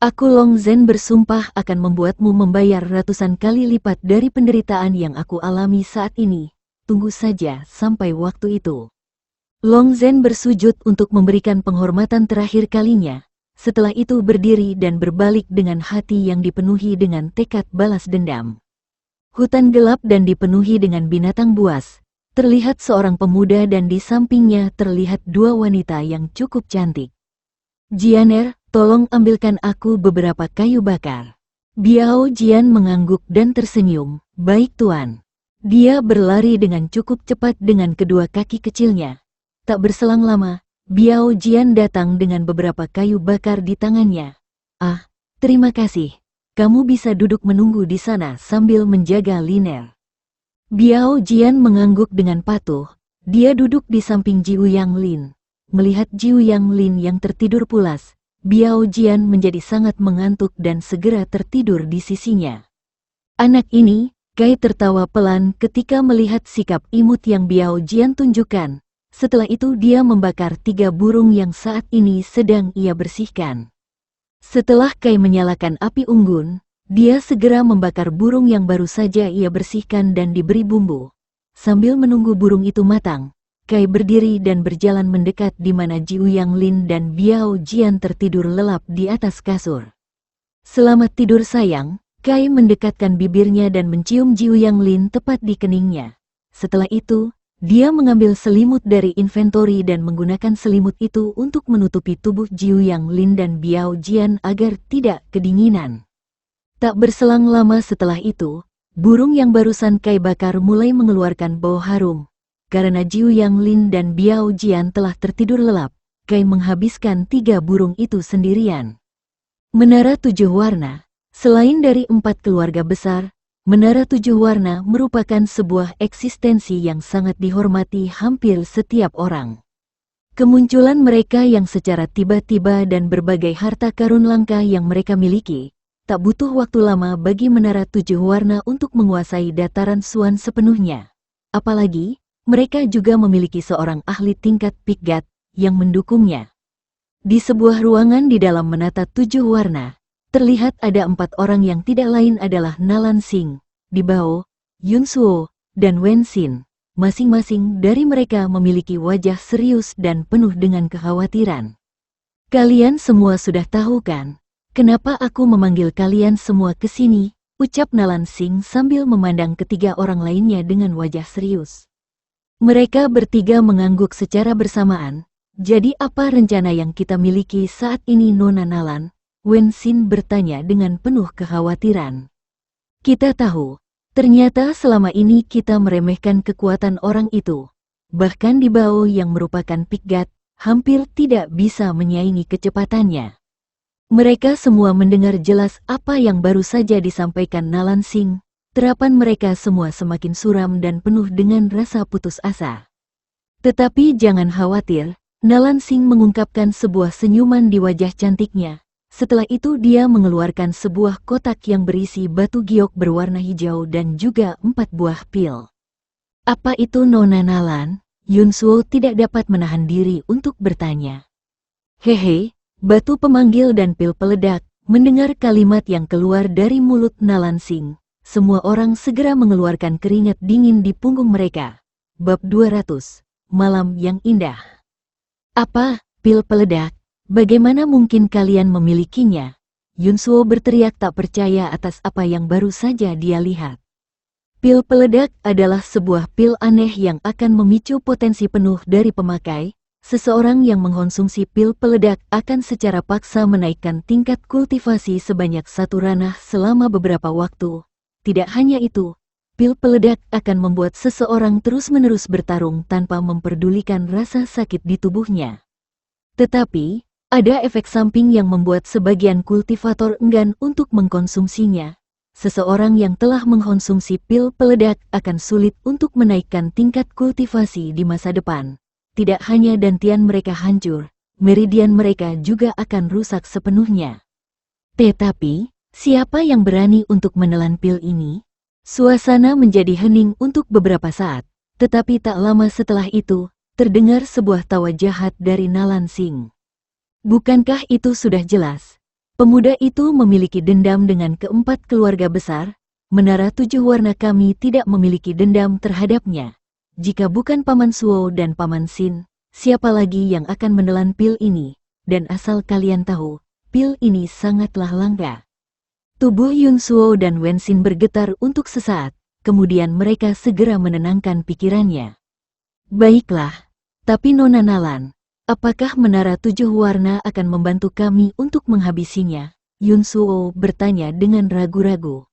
Aku Long Zeng bersumpah akan membuatmu membayar ratusan kali lipat dari penderitaan yang aku alami saat ini. Tunggu saja sampai waktu itu. Long Zeng bersujud untuk memberikan penghormatan terakhir kalinya. Setelah itu berdiri dan berbalik dengan hati yang dipenuhi dengan tekad balas dendam. Hutan gelap dan dipenuhi dengan binatang buas. Terlihat seorang pemuda dan di sampingnya terlihat dua wanita yang cukup cantik. Jianer, tolong ambilkan aku beberapa kayu bakar. Biao Jian mengangguk dan tersenyum. Baik tuan. Dia berlari dengan cukup cepat dengan kedua kaki kecilnya. Tak berselang lama, Biao Jian datang dengan beberapa kayu bakar di tangannya. Ah, terima kasih. Kamu bisa duduk menunggu di sana sambil menjaga Liner. Biao Jian mengangguk dengan patuh. Dia duduk di samping Jiu Yang Lin. Melihat Jiu Yang Lin yang tertidur pulas, Biao Jian menjadi sangat mengantuk dan segera tertidur di sisinya. Anak ini, Kai tertawa pelan ketika melihat sikap imut yang Biao Jian tunjukkan. Setelah itu dia membakar 3 burung yang saat ini sedang ia bersihkan. Setelah Kai menyalakan api unggun, dia segera membakar burung yang baru saja ia bersihkan dan diberi bumbu. Sambil menunggu burung itu matang, Kai berdiri dan berjalan mendekat di mana Jiu Yang Lin dan Biao Jian tertidur lelap di atas kasur. Selamat tidur sayang, Kai mendekatkan bibirnya dan mencium Jiu Yang Lin tepat di keningnya. Setelah itu, dia mengambil selimut dari inventori dan menggunakan selimut itu untuk menutupi tubuh Jiu Yang Lin dan Biao Jian agar tidak kedinginan. Tak berselang lama setelah itu, burung yang barusan Kai bakar mulai mengeluarkan bau harum. Karena Jiu Yang Lin dan Biao Jian telah tertidur lelap, Kai menghabiskan 3 burung itu sendirian. Menara 7 warna. Selain dari 4 keluarga besar, Menara 7 warna merupakan sebuah eksistensi yang sangat dihormati hampir setiap orang. Kemunculan mereka yang secara tiba-tiba dan berbagai harta karun langka yang mereka miliki, tak butuh waktu lama bagi Menara 7 warna untuk menguasai dataran Suan sepenuhnya. Apalagi, mereka juga memiliki seorang ahli tingkat Pikgat yang mendukungnya. Di sebuah ruangan di dalam menata 7 warna, terlihat ada 4 orang yang tidak lain adalah Nalan Sing, Di Bao, Yun Suo, dan Wen Xin. Masing-masing dari mereka memiliki wajah serius dan penuh dengan kekhawatiran. Kalian semua sudah tahu kan, kenapa aku memanggil kalian semua ke sini? Ucap Nalan Sing sambil memandang ketiga orang lainnya dengan wajah serius. Mereka bertiga mengangguk secara bersamaan. Jadi apa rencana yang kita miliki saat ini Nona Nalan? Wen Xin bertanya dengan penuh kekhawatiran. Kita tahu, ternyata selama ini kita meremehkan kekuatan orang itu. Bahkan Di Bao yang merupakan Pikgat, hampir tidak bisa menyaingi kecepatannya. Mereka semua mendengar jelas apa yang baru saja disampaikan Nalan Sing. Terapan mereka semua semakin suram dan penuh dengan rasa putus asa. Tetapi jangan khawatir, Nalan Sing mengungkapkan sebuah senyuman di wajah cantiknya. Setelah itu dia mengeluarkan sebuah kotak yang berisi batu giok berwarna hijau dan juga 4 buah pil. Apa itu Nona Nalan? Yun Suo tidak dapat menahan diri untuk bertanya. Hehe, batu pemanggil dan pil peledak. Mendengar kalimat yang keluar dari mulut Nalan Sing, semua orang segera mengeluarkan keringat dingin di punggung mereka. Bab 200, Malam yang Indah. Apa, pil peledak? Bagaimana mungkin kalian memilikinya? Yun Suo berteriak tak percaya atas apa yang baru saja dia lihat. Pil peledak adalah sebuah pil aneh yang akan memicu potensi penuh dari pemakai. Seseorang yang mengkonsumsi pil peledak akan secara paksa menaikkan tingkat kultivasi sebanyak 1 ranah selama beberapa waktu. Tidak hanya itu, pil peledak akan membuat seseorang terus-menerus bertarung tanpa memperdulikan rasa sakit di tubuhnya. Tetapi, ada efek samping yang membuat sebagian kultivator enggan untuk mengkonsumsinya. Seseorang yang telah mengkonsumsi pil peledak akan sulit untuk menaikkan tingkat kultivasi di masa depan. Tidak hanya dantian mereka hancur, meridian mereka juga akan rusak sepenuhnya. Tetapi, siapa yang berani untuk menelan pil ini? Suasana menjadi hening untuk beberapa saat, tetapi tak lama setelah itu, terdengar sebuah tawa jahat dari Nalan Sing. Bukankah itu sudah jelas? Pemuda itu memiliki dendam dengan keempat keluarga besar. Menara 7 warna kami tidak memiliki dendam terhadapnya. Jika bukan Paman Suo dan Paman Xin, siapa lagi yang akan menelan pil ini? Dan asal kalian tahu, pil ini sangatlah langka. Tubuh Yun Suo dan Wen Xin bergetar untuk sesaat, kemudian mereka segera menenangkan pikirannya. Baiklah, tapi Nona Nalan, apakah Menara 7 warna akan membantu kami untuk menghabisinya? Yun Suo bertanya dengan ragu-ragu.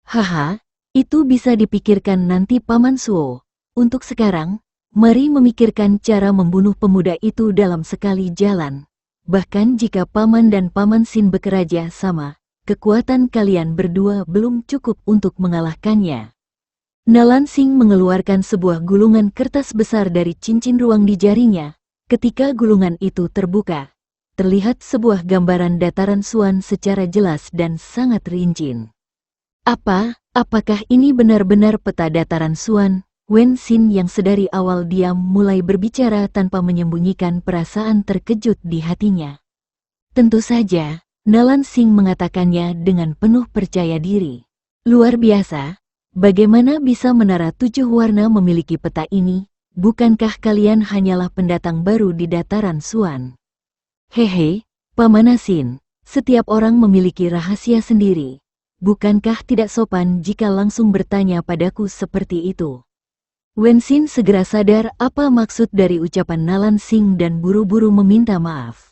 Haha, itu bisa dipikirkan nanti Paman Suo. Untuk sekarang, mari memikirkan cara membunuh pemuda itu dalam sekali jalan. Bahkan jika Paman dan Paman Sin bekerja sama, kekuatan kalian berdua belum cukup untuk mengalahkannya. Nalan Sing mengeluarkan sebuah gulungan kertas besar dari cincin ruang di jarinya. Ketika gulungan itu terbuka, terlihat sebuah gambaran dataran Suan secara jelas dan sangat rinci. Apakah ini benar-benar peta dataran Suan? Wen Xin yang sedari awal diam mulai berbicara tanpa menyembunyikan perasaan terkejut di hatinya. Tentu saja, Nalan Sing mengatakannya dengan penuh percaya diri. Luar biasa, bagaimana bisa Menara Tujuh Warna memiliki peta ini? Bukankah kalian hanyalah pendatang baru di dataran Suan? Hehe, Paman Sin, setiap orang memiliki rahasia sendiri. Bukankah tidak sopan jika langsung bertanya padaku seperti itu? Wen Xin segera sadar apa maksud dari ucapan Nalan Sing dan buru-buru meminta maaf.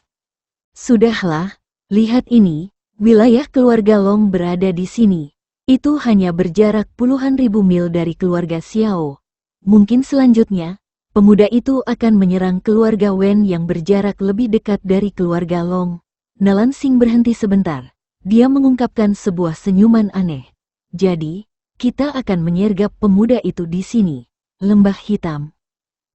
Sudahlah, lihat ini, wilayah keluarga Long berada di sini. Itu hanya berjarak puluhan ribu mil dari keluarga Xiao. Mungkin selanjutnya, pemuda itu akan menyerang keluarga Wen yang berjarak lebih dekat dari keluarga Long. Nalan Sing berhenti sebentar. Dia mengungkapkan sebuah senyuman aneh. Jadi, kita akan menyergap pemuda itu di sini. Lembah Hitam.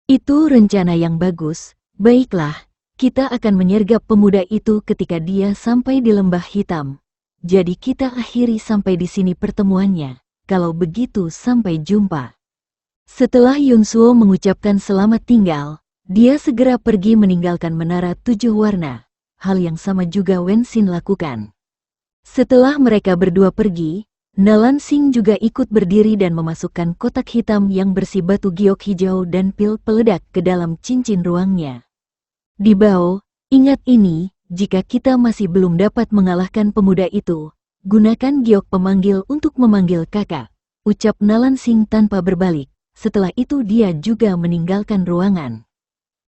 Itu rencana yang bagus. Baiklah, kita akan menyergap pemuda itu ketika dia sampai di Lembah Hitam. Jadi kita akhiri sampai di sini pertemuannya. Kalau begitu sampai jumpa. Setelah Yun Suo mengucapkan selamat tinggal, dia segera pergi meninggalkan Menara Tujuh Warna. Hal yang sama juga Wen Xin lakukan. Setelah mereka berdua pergi, Nalan Sing juga ikut berdiri dan memasukkan kotak hitam yang bersih batu giok hijau dan pil peledak ke dalam cincin ruangnya. Di Bao, ingat ini, jika kita masih belum dapat mengalahkan pemuda itu, gunakan giok pemanggil untuk memanggil kakak, ucap Nalan Sing tanpa berbalik. Setelah itu dia juga meninggalkan ruangan.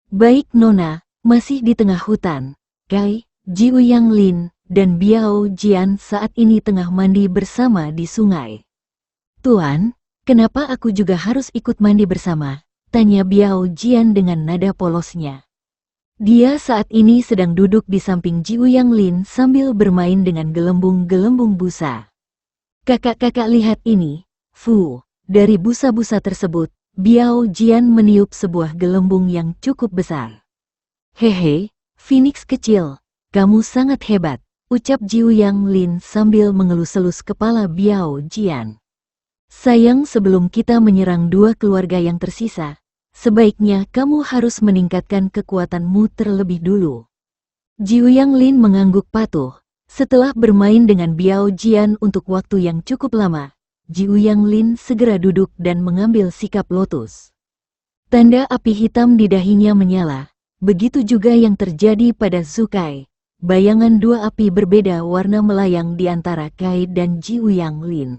Baik Nona, masih di tengah hutan, Kai, Jiu Yang Lin, dan Biao Jian saat ini tengah mandi bersama di sungai. Tuan, kenapa aku juga harus ikut mandi bersama? Tanya Biao Jian dengan nada polosnya. Dia saat ini sedang duduk di samping Jiu Yang Lin sambil bermain dengan gelembung-gelembung busa. Kakak-kakak lihat ini, Fu, dari busa-busa tersebut, Biao Jian meniup sebuah gelembung yang cukup besar. Hehe, Phoenix kecil, kamu sangat hebat. Ucap Jiu Yang Lin sambil mengelus-elus kepala Biao Jian. Sayang sebelum kita menyerang dua keluarga yang tersisa, sebaiknya kamu harus meningkatkan kekuatanmu terlebih dulu. Jiu Yang Lin mengangguk patuh. Setelah bermain dengan Biao Jian untuk waktu yang cukup lama, Jiu Yang Lin segera duduk dan mengambil sikap lotus. Tanda api hitam di dahinya menyala, begitu juga yang terjadi pada Zukai. Bayangan dua api berbeda warna melayang di antara Kai dan Jiu Yang Lin.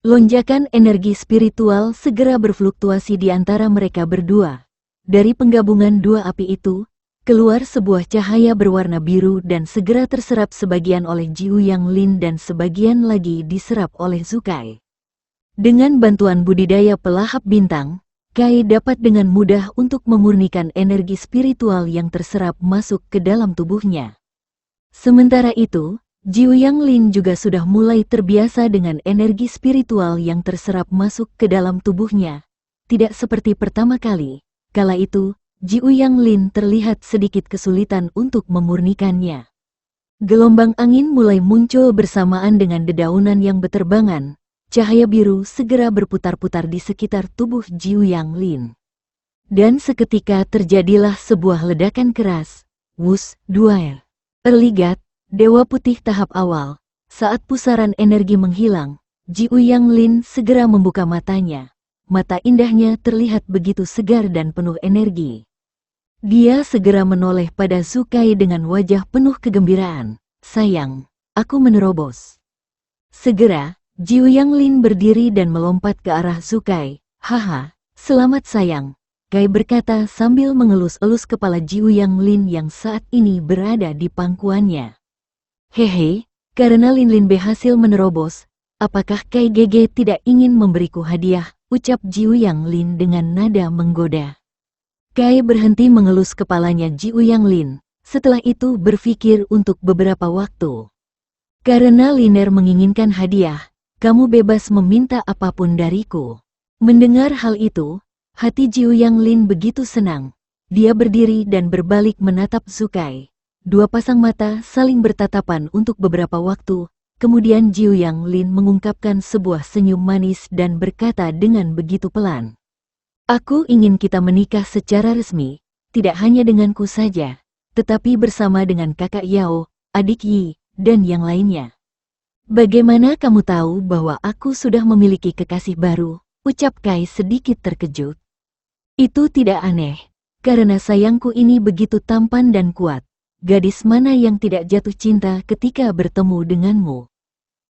Lonjakan energi spiritual segera berfluktuasi di antara mereka berdua. Dari penggabungan dua api itu, keluar sebuah cahaya berwarna biru dan segera terserap sebagian oleh Jiu Yang Lin dan sebagian lagi diserap oleh Zukai. Dengan bantuan budidaya pelahap bintang, Kai dapat dengan mudah untuk memurnikan energi spiritual yang terserap masuk ke dalam tubuhnya. Sementara itu, Jiu Yang Lin juga sudah mulai terbiasa dengan energi spiritual yang terserap masuk ke dalam tubuhnya. Tidak seperti pertama kali, kala itu, Jiu Yang Lin terlihat sedikit kesulitan untuk memurnikannya. Gelombang angin mulai muncul bersamaan dengan dedaunan yang beterbangan. Cahaya biru segera berputar-putar di sekitar tubuh Jiu Yang Lin. Dan seketika terjadilah sebuah ledakan keras. Wus, duaer. Terlihat, Dewa Putih tahap awal. Saat pusaran energi menghilang, Jiu Yang Lin segera membuka matanya. Mata indahnya terlihat begitu segar dan penuh energi. Dia segera menoleh pada Zukai dengan wajah penuh kegembiraan. Sayang, aku menerobos. Segera, Jiu Yang Lin berdiri dan melompat ke arah Zukai. Haha, selamat sayang. Kai berkata sambil mengelus-elus kepala Jiu Yang Lin yang saat ini berada di pangkuannya. Hehe, Karena Lin Lin berhasil menerobos, apakah Kai Gege tidak ingin memberiku hadiah? Ucap Jiu Yang Lin dengan nada menggoda. Kai berhenti mengelus kepalanya Jiu Yang Lin, setelah itu berpikir untuk beberapa waktu. Karena Liner menginginkan hadiah, kamu bebas meminta apapun dariku. Mendengar hal itu, hati Jiu Yang Lin begitu senang. Dia berdiri dan berbalik menatap Zukai. Dua pasang mata saling bertatapan untuk beberapa waktu. Kemudian Jiu Yang Lin mengungkapkan sebuah senyum manis dan berkata dengan begitu pelan. Aku ingin kita menikah secara resmi, tidak hanya denganku saja, tetapi bersama dengan kakak Yao, adik Yi, dan yang lainnya. Bagaimana kamu tahu bahwa aku sudah memiliki kekasih baru? Ucap Kai sedikit terkejut. Itu tidak aneh, karena sayangku ini begitu tampan dan kuat. Gadis mana yang tidak jatuh cinta ketika bertemu denganmu?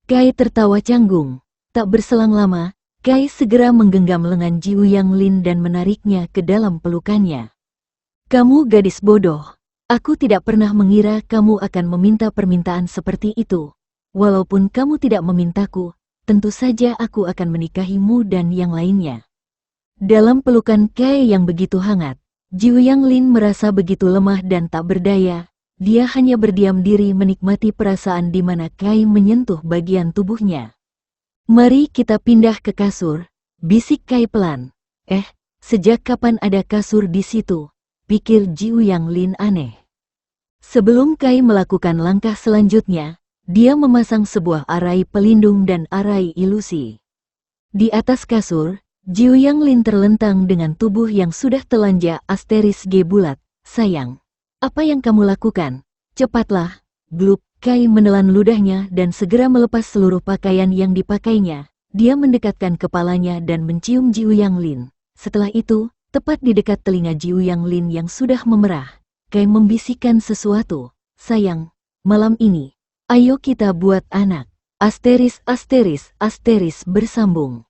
Kai tertawa canggung. Tak berselang lama, Kai segera menggenggam lengan Jiu Yang Lin dan menariknya ke dalam pelukannya. Kamu gadis bodoh. Aku tidak pernah mengira kamu akan meminta permintaan seperti itu. Walaupun kamu tidak memintaku, tentu saja aku akan menikahimu dan yang lainnya. Dalam pelukan Kai yang begitu hangat, Jiu Yang Lin merasa begitu lemah dan tak berdaya. Dia hanya berdiam diri menikmati perasaan di mana Kai menyentuh bagian tubuhnya. Mari kita pindah ke kasur, bisik Kai pelan. Sejak kapan ada kasur di situ? Pikir Jiu Yang Lin aneh. Sebelum Kai melakukan langkah selanjutnya, dia memasang sebuah arai pelindung dan arai ilusi. Di atas kasur, Jiu Yang Lin terlentang dengan tubuh yang sudah telanjang asteris G bulat. Sayang. Apa yang kamu lakukan? Cepatlah, Glup. Kai menelan ludahnya dan segera melepas seluruh pakaian yang dipakainya. Dia mendekatkan kepalanya dan mencium Jiu Yang Lin. Setelah itu, tepat di dekat telinga Jiu Yang Lin yang sudah memerah, Kai membisikkan sesuatu. Sayang, malam ini, ayo kita buat anak. Asteris bersambung.